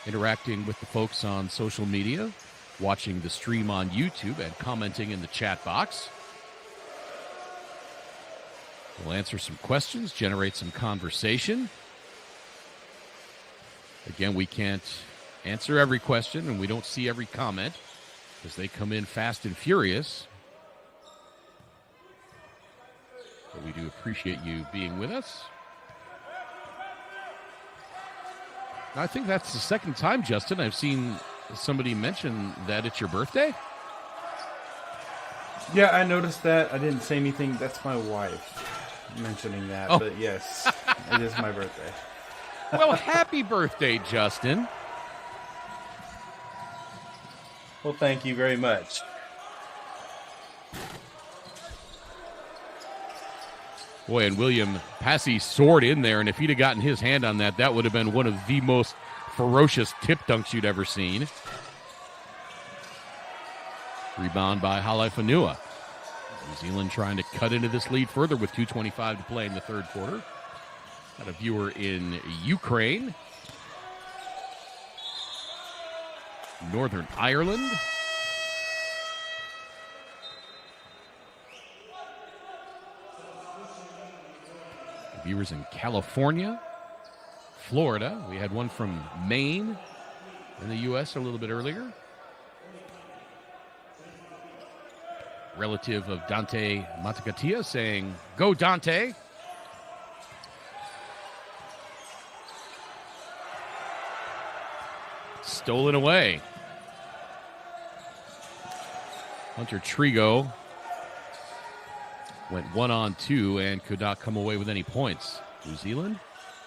Interacting with the folks on social media, watching the stream on YouTube, and commenting in the chat box. We'll answer some questions, generate some conversation. Again, we can't answer every question, and we don't see every comment because they come in fast and furious. But we do appreciate you being with us. I think that's the second time, Justin, I've seen somebody mention that it's your birthday. Yeah, I noticed that. I didn't say anything. That's my wife mentioning that, but yes, it is my birthday. Well, happy birthday, Justin. Well, thank you very much. Boy, and William Passy soared in there, and if he'd have gotten his hand on that, that would have been one of the most ferocious tip dunks you'd ever seen. Rebound by Halaifonua. New Zealand trying to cut into this lead further with 2:25 to play in the third quarter. Got a viewer in Ukraine. Northern Ireland. Viewers in California, Florida. We had one from Maine in the U.S. a little bit earlier. Relative of Dante Matagatia saying, "Go, Dante." Stolen away. Hunter Trego went 1-on-2 and could not come away with any points. New Zealand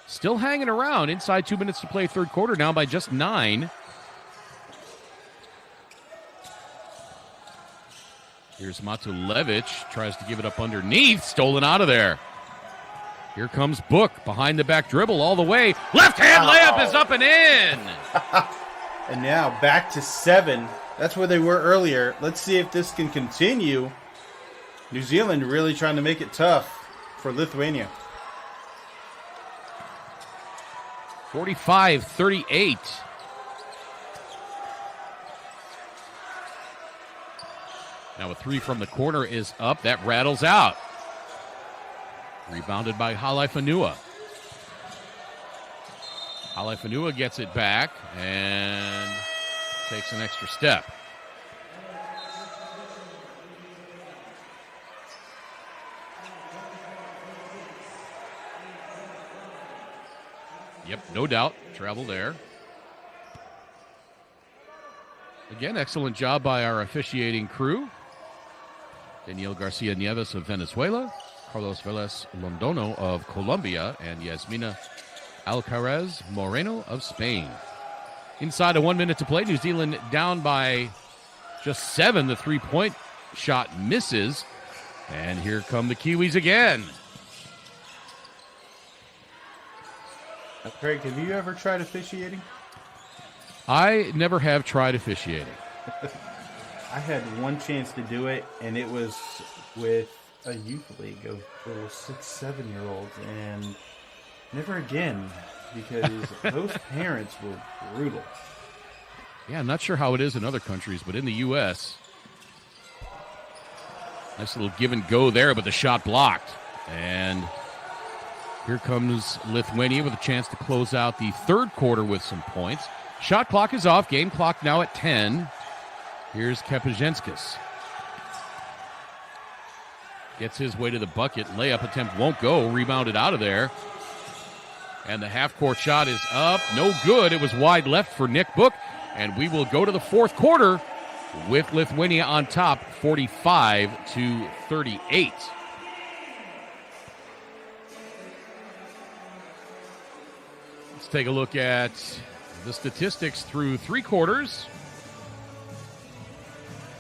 still hanging around inside 2 minutes to play third quarter, now by just 9. Here's Matulevich, tries to give it up underneath, stolen out of there. Here comes Book, behind the back dribble all the way. Left-hand layup is up and in. And now back to 7. That's where they were earlier. Let's see if this can continue. New Zealand really trying to make it tough for Lithuania. 45-38. Now a 3 from the corner is up. That rattles out. Rebounded by Halaifonua. Halaifonua gets it back and takes an extra step. Yep, no doubt. Travel there. Again, excellent job by our officiating crew. Daniel Garcia Nieves of Venezuela, Carlos Velez Londono of Colombia, and Yasmina Alcaraz Moreno of Spain. Inside of 1 minute to play, New Zealand down by just 7. The three-point shot misses. And here come the Kiwis again. Craig, have you ever tried officiating? I never have tried officiating. I had one chance to do it, and it was with a youth league of little 6-7-year-olds, and never again, because those parents were brutal. Yeah, I'm not sure how it is in other countries, but in the U.S., nice little give and go there, but the shot blocked. And here comes Lithuania with a chance to close out the third quarter with some points. Shot clock is off. Game clock now at 10. Here's Kepaženskis. Gets his way to the bucket. Layup attempt won't go. Rebounded out of there. And the half-court shot is up. No good. It was wide left for Nick Book. And we will go to the fourth quarter with Lithuania on top, 45-38. Let's take a look at the statistics through three quarters.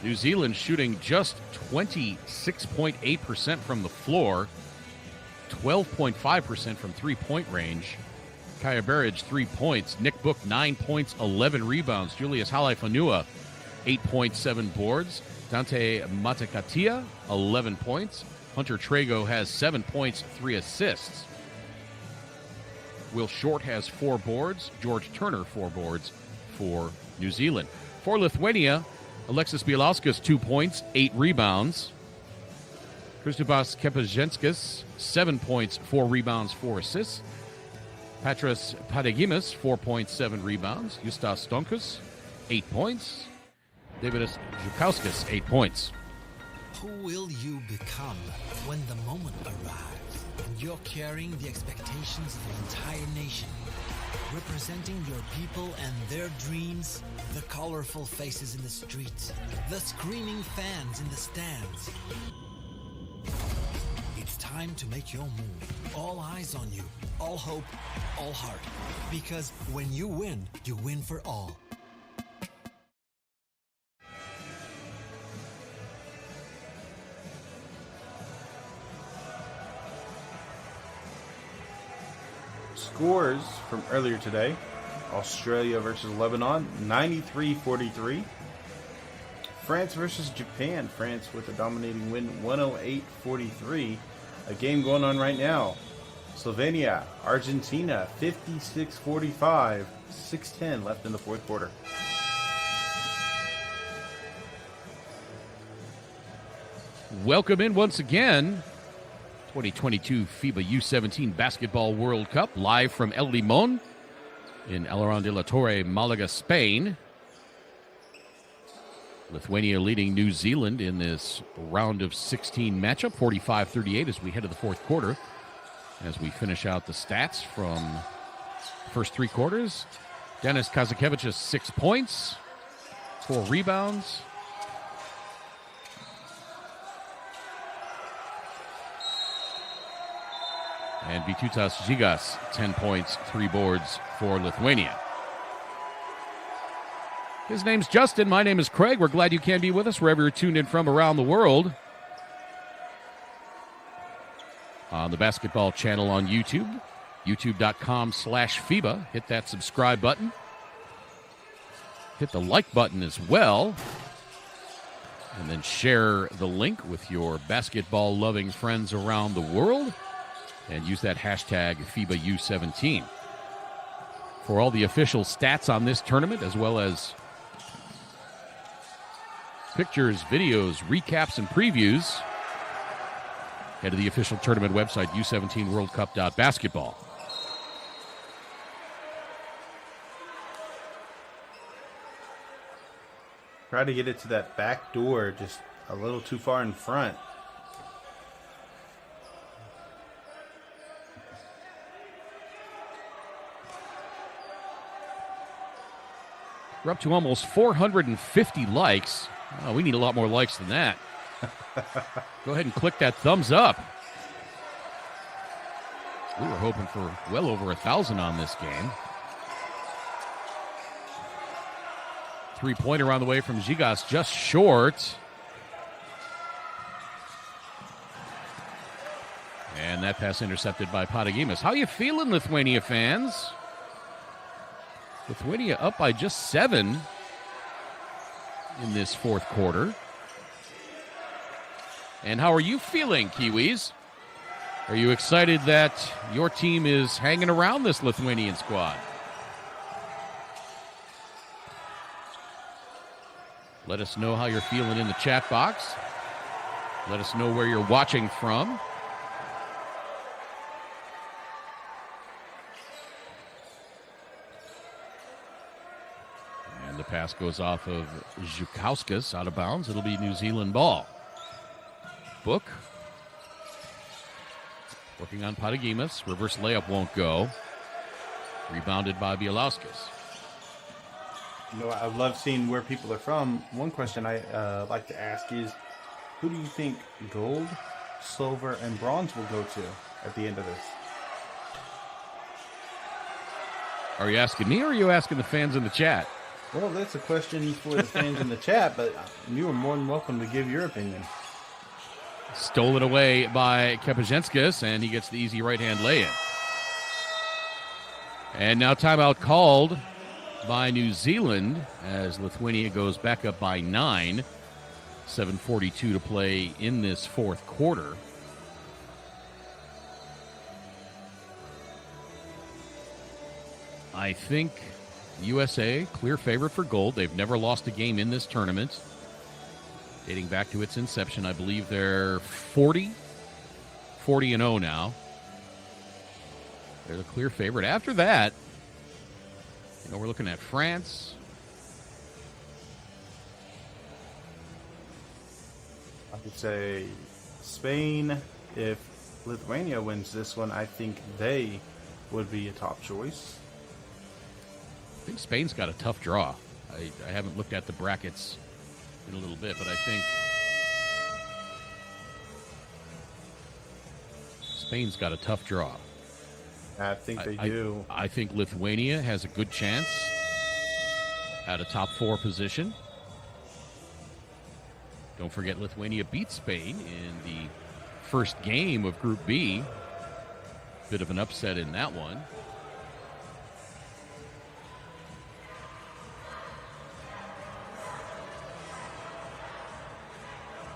New Zealand shooting just 26.8% from the floor, 12.5% from three-point range. Kaya Barrage, 3 points. Nick Book, 9 points, 11 rebounds. Julius Halaifanua, 8.7 boards. Dante Matakatia, 11 points. Hunter Trago has 7 points, 3 assists. Will Short has 4 boards. George Turner, 4 boards for New Zealand. For Lithuania, Alexis Bielauskas, 2 points, 8 rebounds. Kristupas Kepaženskis, 7 points, 4 rebounds, 4 assists. Patras Padegimas, 4.7 rebounds. Justas Stonkus, 8 points. Davidas Zhukauskas, 8 points. Who will you become when the moment arrives and you're carrying the expectations of an entire nation, representing your people and their dreams, the colorful faces in the streets, the screaming fans in the stands? It's time to make your move. All eyes on you, all hope, all heart. Because when you win for all. Scores from earlier today: Australia versus Lebanon, 93-43. France versus Japan. France with a dominating win, 108-43. A game going on right now. Slovenia, Argentina, 56-45. 6:10 left in the fourth quarter. Welcome in once again. 2022 FIBA U17 Basketball World Cup, live from El Limón in Alarón de la Torre, Malaga, Spain. Lithuania leading New Zealand in this round of 16 matchup, 45-38 as we head to the fourth quarter. As we finish out the stats from the first three quarters, Denis Kazakevicius, 6 points, 4 rebounds. And Vytautas Žygas, 10 points, 3 boards for Lithuania. His name's Justin. My name is Craig. We're glad you can be with us wherever you're tuned in from around the world. On the basketball channel on YouTube, youtube.com/FIBA. Hit that subscribe button. Hit the like button as well. And then share the link with your basketball-loving friends around the world. And use that hashtag FIBA U17. For all the official stats on this tournament, as well as pictures, videos, recaps, and previews, head to the official tournament website, u17worldcup.basketball. Try to get it to that back door, just a little too far in front. We're up to almost 450 likes. Oh, we need a lot more likes than that. Go ahead and click that thumbs up. We were hoping for well over 1,000 on this game. Three-pointer on the way from Zigas, just short. And that pass intercepted by Patagimas. How you feeling, Lithuania fans? Lithuania up by just 7 in this fourth quarter. And how are you feeling, Kiwis? Are you excited that your team is hanging around this Lithuanian squad? Let us know how you're feeling in the chat box. Let us know where you're watching from. And the pass goes off of Zhukauskas out of bounds. It'll be New Zealand ball. Book. Working on Patagimas. Reverse layup won't go. Rebounded by Bielauskas. You know, I love seeing where people are from. One question I like to ask is, who do you think gold, silver, and bronze will go to at the end of this? Are you asking me or are you asking the fans in the chat? Well, that's a question for the fans in the chat, but you are more than welcome to give your opinion. Stolen away by Kepazenskas, and he gets the easy right-hand lay-in. And now timeout called by New Zealand as Lithuania goes back up by 9. 7:42 to play in this fourth quarter. I think USA, clear favorite for gold. They've never lost a game in this tournament. Dating back to its inception, I believe they're 40-0 now. They're the clear favorite. After that, you know, we're looking at France. I could say Spain. If Lithuania wins this one, I think they would be a top choice. I think Spain's got a tough draw. I haven't looked at the brackets in a little bit, but I think Spain's got a tough draw. I think they do. I think Lithuania has a good chance at a top 4 position. Don't forget Lithuania beat Spain in the first game of Group B. Bit of an upset in that one.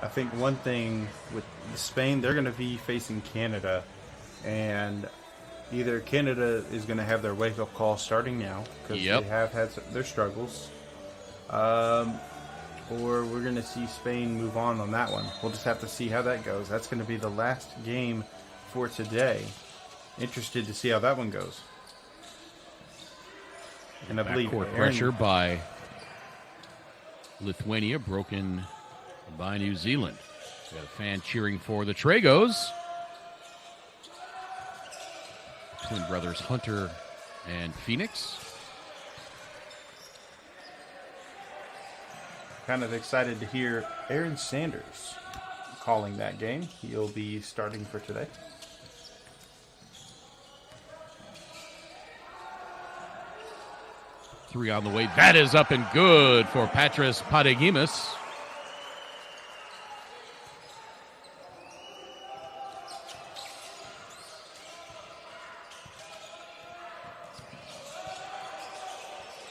I think one thing with Spain, they're going to be facing Canada, and either Canada is going to have their wake-up call starting now because they have had their struggles, or we're going to see Spain move on that one. We'll just have to see how that goes. That's going to be the last game for today. Interested to see how that one goes. And I believe backcourt pressure by Lithuania, broken by New Zealand. Got a fan cheering for the Tragos. Twin brothers Hunter and Phoenix. Kind of excited to hear Aaron Sanders calling that game. He'll be starting for today. Three on the way. That is up and good for Patras Patagimas.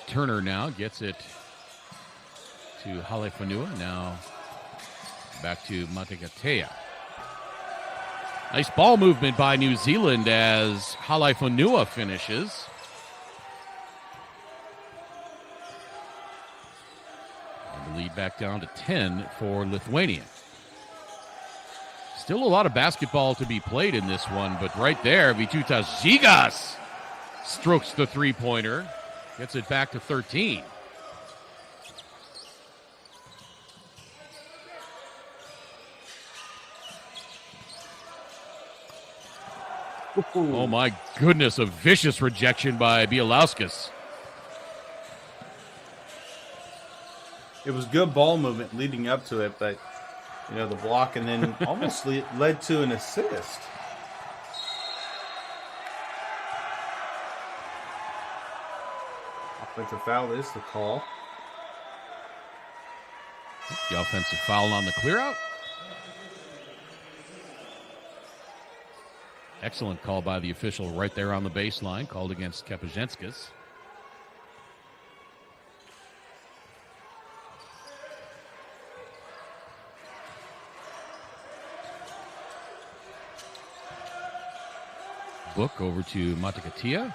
Turner now gets it to Halefanua. Now back to Matagatea. Nice ball movement by New Zealand as Halefanua finishes. And the lead back down to 10 for Lithuania. Still a lot of basketball to be played in this one, but right there, Vytautas Zigas strokes the three-pointer. Gets it back to 13. Oh my goodness, a vicious rejection by Bielauskas. It was good ball movement leading up to it, but the block and then almost led to an assist. Offensive foul is the call. The offensive foul on the clear out. Excellent call by the official right there on the baseline, called against Kepazhenskis. Book over to Matakatia,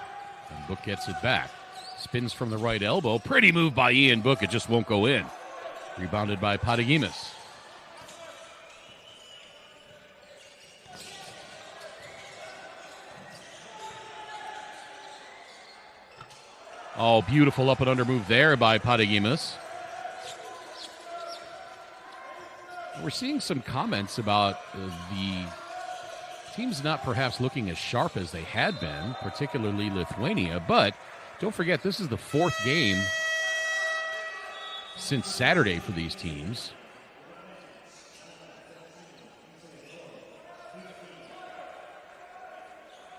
and Book gets it back. Spins from the right elbow. Pretty move by Ian Book. It just won't go in. Rebounded by Patagimas. Oh, beautiful up and under move there by Patagimas. We're seeing some comments about the teams not perhaps looking as sharp as they had been, particularly Lithuania, but don't forget, this is the fourth game since Saturday for these teams.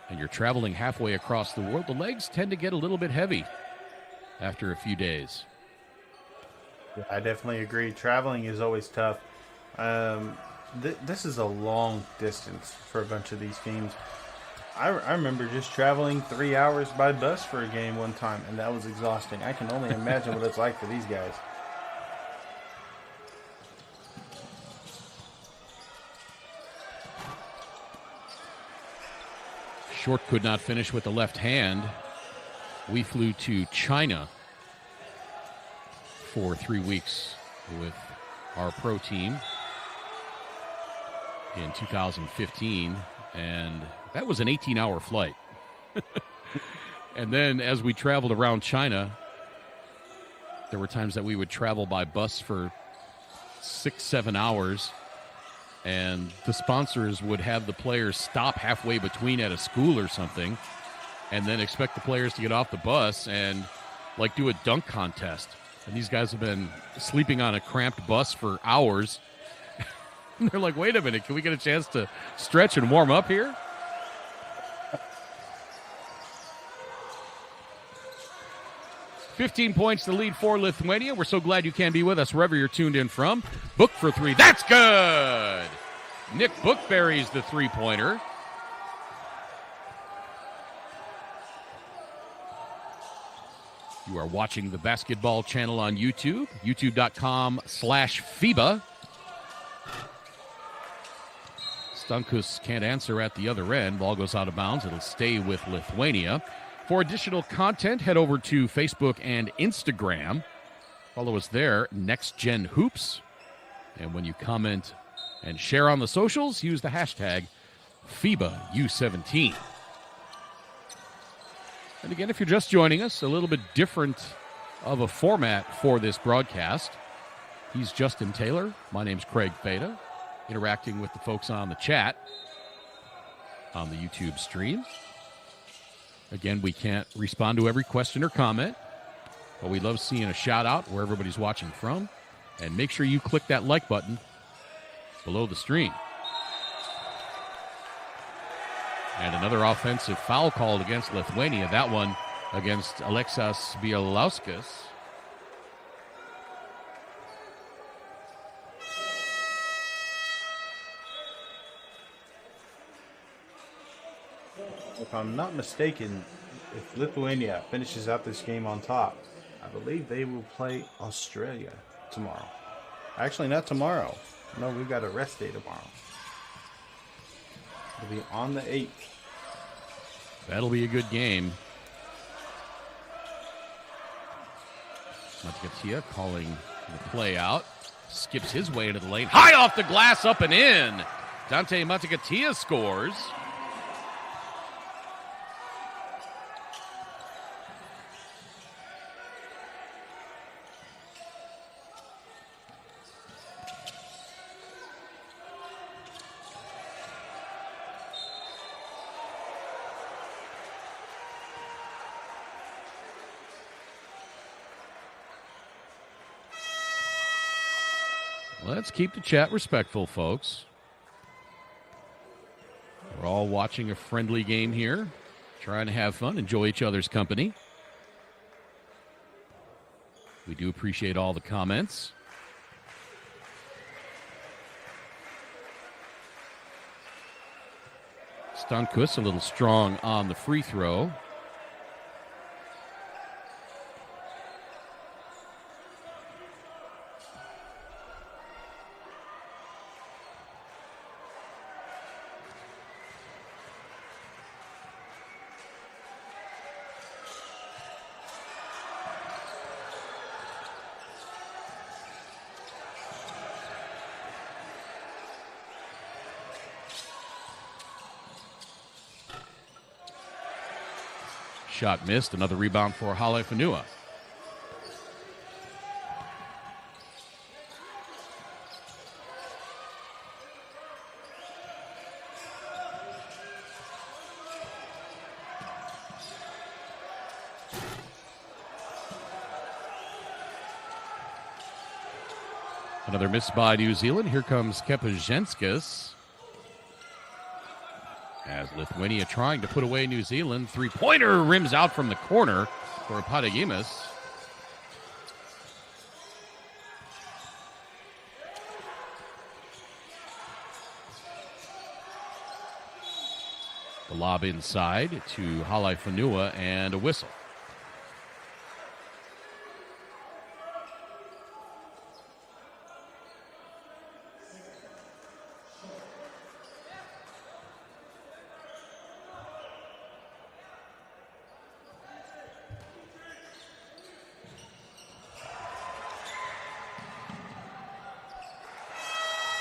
And you're traveling halfway across the world. The legs tend to get a little bit heavy after a few days. Yeah, I definitely agree. Traveling is always tough. This is a long distance for a bunch of these teams. I remember just traveling 3 hours by bus for a game one time, and that was exhausting. I can only imagine what it's like for these guys. Short could not finish with the left hand. We flew to China for 3 weeks with our pro team in 2015, and that was an 18-hour flight. And then as we traveled around China, there were times that we would travel by bus for 6-7 hours, and the sponsors would have the players stop halfway between at a school or something, and then expect the players to get off the bus and like do a dunk contest. And these guys have been sleeping on a cramped bus for hours. And they're like, wait a minute, can we get a chance to stretch and warm up here? $15 points to lead for Lithuania. We're so glad you can be with us wherever you're tuned in from. Book for three. That's good! Nick Book buries the three-pointer. You are watching the basketball channel on YouTube, youtube.com/FIBA. Stankus can't answer at the other end. Ball goes out of bounds. It'll stay with Lithuania. For additional content, head over to Facebook and Instagram. Follow us there, Next Gen Hoops. And when you comment and share on the socials, use the hashtag FIBA U17. And again, if you're just joining us, a little bit different of a format for this broadcast. He's Justin Taylor. My name's Craig Fada, interacting with the folks on the chat on the YouTube stream. Again, we can't respond to every question or comment, but we love seeing a shout-out where everybody's watching from. And make sure you click that like button below the stream. And another offensive foul called against Lithuania. That one against Aleksas Bielauskas. If I'm not mistaken, if Lithuania finishes out this game on top, I believe they will play Australia tomorrow. Actually, not tomorrow. No, we've got a rest day tomorrow. It'll be on the 8th. That'll be a good game. Matakatia calling the play out. Skips his way into the lane. High off the glass, up and in. Dante Matakatia scores. Let's keep the chat respectful, folks. We're all watching a friendly game here, trying to have fun, enjoy each other's company. We do appreciate all the comments. Stankus a little strong on the free throw. Shot missed. Another rebound for Hale Fanua. Another miss by New Zealand. Here comes Kepazenskas. As Lithuania trying to put away New Zealand. Three-pointer rims out from the corner for Patagimas. The lob inside to Hale Fanua and a whistle.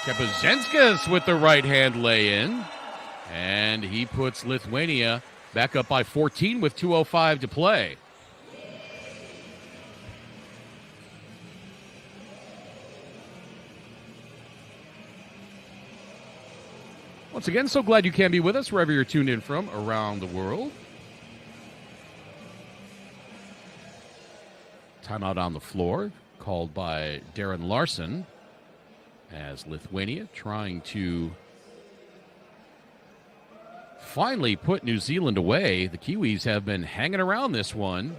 Kepazenskas with the right-hand lay-in. And he puts Lithuania back up by 14 with 2:05 to play. Once again, so glad you can be with us wherever you're tuned in from around the world. Timeout on the floor called by Darren Larson. As Lithuania trying to finally put New Zealand away. The Kiwis have been hanging around this one.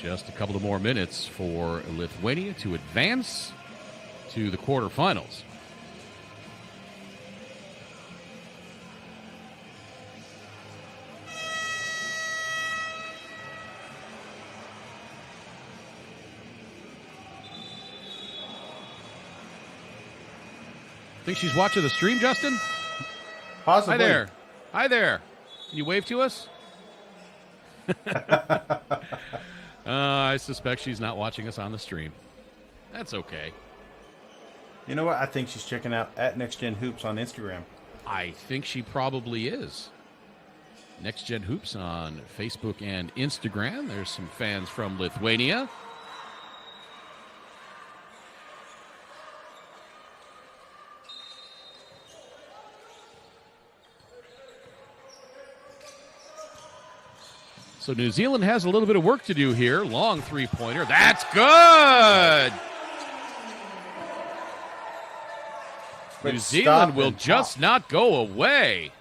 Just a couple of more minutes for Lithuania to advance to the quarterfinals. Think she's watching the stream, Justin? Possibly. Hi there. Hi there. Can you wave to us? I suspect she's not watching us on the stream. That's okay. You know what? I think she's checking out at Next Gen Hoops on Instagram. I think she probably is. Next Gen Hoops on Facebook and Instagram. There's some fans from Lithuania. So New Zealand has a little bit of work to do here. Long three-pointer. That's good! But New Zealand will just not go away.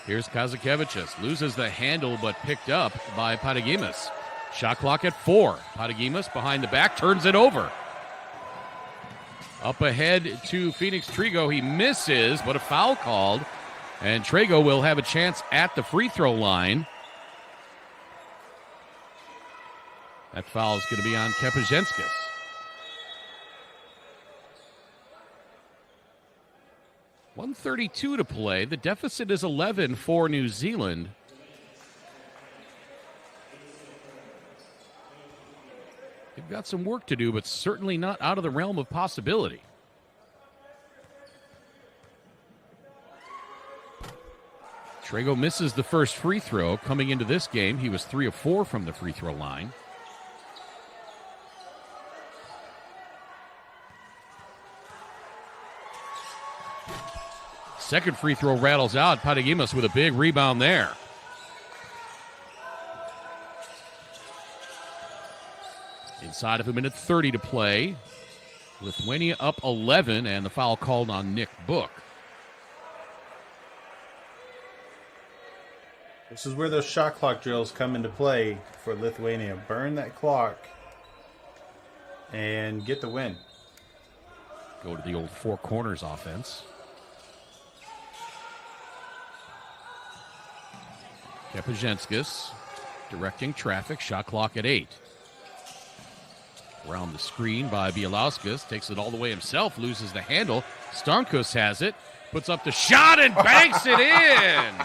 Here's Kazakevicius. Loses the handle, but picked up by Patagimas. Shot clock at 4. Patagimas behind the back, turns it over. Up ahead to Phoenix Trigo. He misses, but a foul called. And Trigo will have a chance at the free throw line. That foul is going to be on Kepazenskas. .132 to play. The deficit is 11 for New Zealand. They've got some work to do, but certainly not out of the realm of possibility. Trigo misses the first free throw. Coming into this game, he was 3 of 4 from the free throw line. Second free throw rattles out. Patagimas with a big rebound there. Inside of a minute 30 to play. Lithuania up 11, and the foul called on Nick Book. This is where those shot clock drills come into play for Lithuania. Burn that clock and get the win. Go to the old four corners offense. Kepazhenskis directing traffic. Shot clock at 8. Around the screen by Bielauskas. Takes it all the way himself. Loses the handle. Stonkus has it. Puts up the shot and banks it in.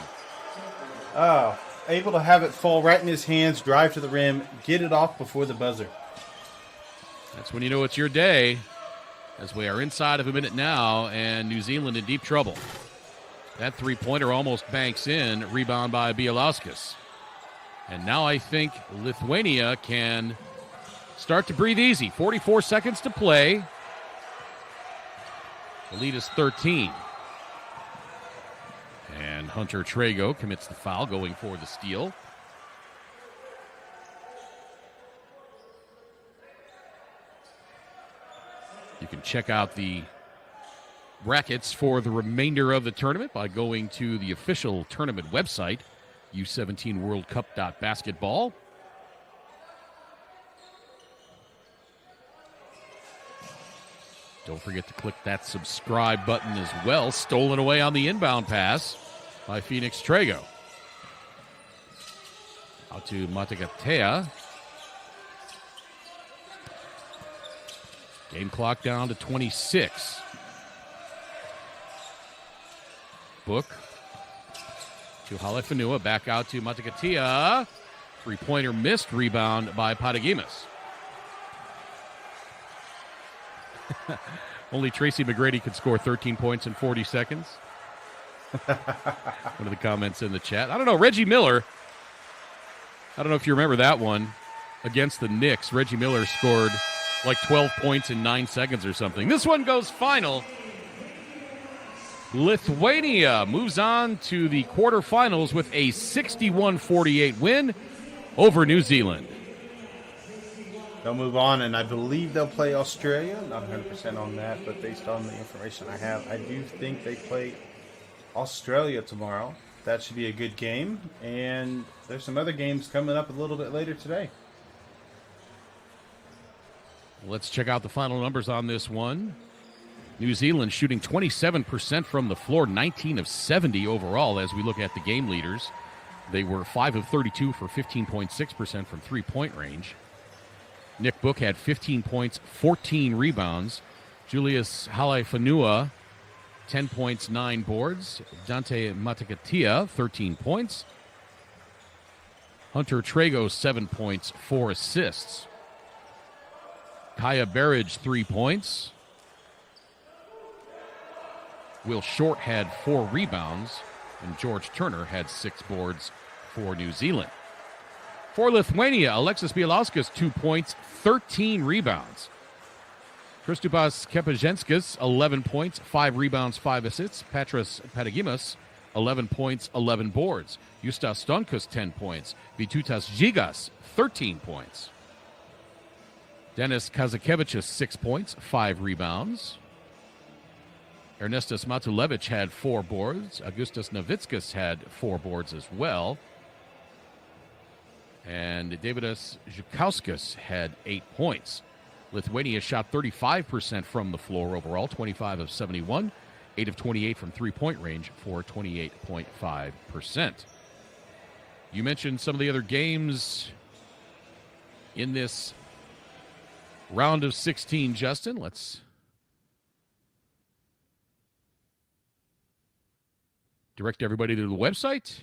Oh, able to have it fall right in his hands, drive to the rim, get it off before the buzzer. That's when you know it's your day, as we are inside of a minute now, and New Zealand in deep trouble. That three-pointer almost banks in, rebound by Bielauskas. And now I think Lithuania can start to breathe easy. 44 seconds to play. The lead is 13. And Hunter Trago commits the foul, going for the steal. You can check out the brackets for the remainder of the tournament by going to the official tournament website, U17WorldCup.basketball. Don't forget to click that subscribe button as well. Stolen away on the inbound pass by Phoenix Trago. Out to Matagatea. Game clock down to 26. Book to Halefanua. Back out to Matagatea. Three-pointer missed. Rebound by Patagimas. Only Tracy McGrady could score 13 points in 40 seconds. One of the comments in the chat. I don't know, Reggie Miller. I don't know if you remember that one against the Knicks. Reggie Miller scored like 12 points in 9 seconds or something. This one goes final. Lithuania moves on to the quarterfinals with a 61-48 win over New Zealand. They'll move on, and I believe they'll play Australia. Not 100% on that, but based on the information I have, I do think they play Australia tomorrow. That should be a good game, and there's some other games coming up a little bit later today. Let's check out the final numbers on this one. New Zealand shooting 27% from the floor, 19 of 70 overall as we look at the game leaders. They were 5 of 32 for 15.6% from three-point range. Nick Book had 15 points, 14 rebounds. Julius Halefanua, 10 points, 9 boards. Dante Matagatea, 13 points. Hunter Trago, 7 points, 4 assists. Kaya Berridge, 3 points. Will Short had 4 rebounds. And George Turner had 6 boards for New Zealand. For Lithuania, Alexis Bielauskas, 2 points, 13 rebounds. Kristupas Kepazhenskis, 11 points, 5 rebounds, 5 assists. Petras Patagimas, 11 points, 11 boards. Justas Stonkus, 10 points. Vytautas Žygas, 13 points. Denis Kazakevičius, 6 points, 5 rebounds. Ernestas Matulevich had 4 boards. Augustas Navickas had 4 boards as well. And Davidas Zhukauskas had 8 points. Lithuania shot 35% from the floor overall, 25 of 71, 8 of 28 from three-point range for 28.5%. You mentioned some of the other games in this round of 16, Justin. Let's direct everybody to the website.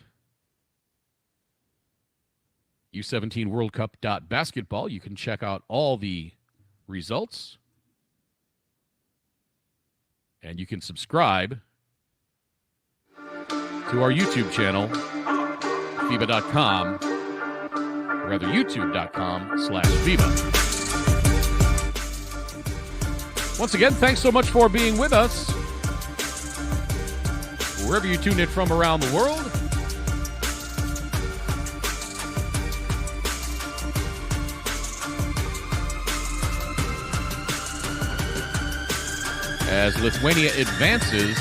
U17WorldCup.basketball. You can check out all the results. And you can subscribe to our YouTube channel, FIBA.com, or rather YouTube.com/FIBA. Once again, thanks so much for being with us. wherever you tune in from around the world. As Lithuania advances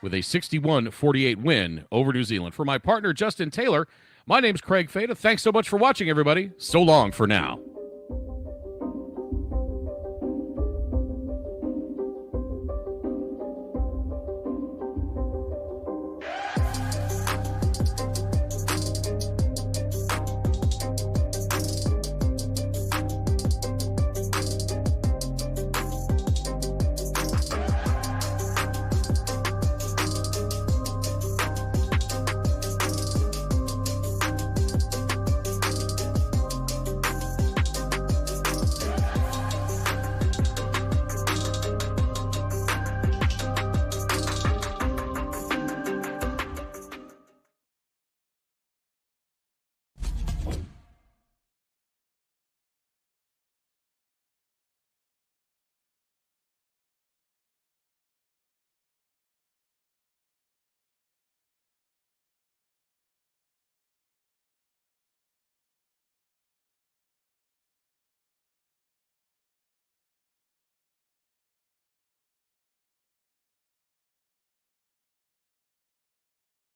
with a 61-48 win over New Zealand. For my partner, Justin Taylor, my name's Craig Fada. Thanks so much for watching, everybody. So long for now.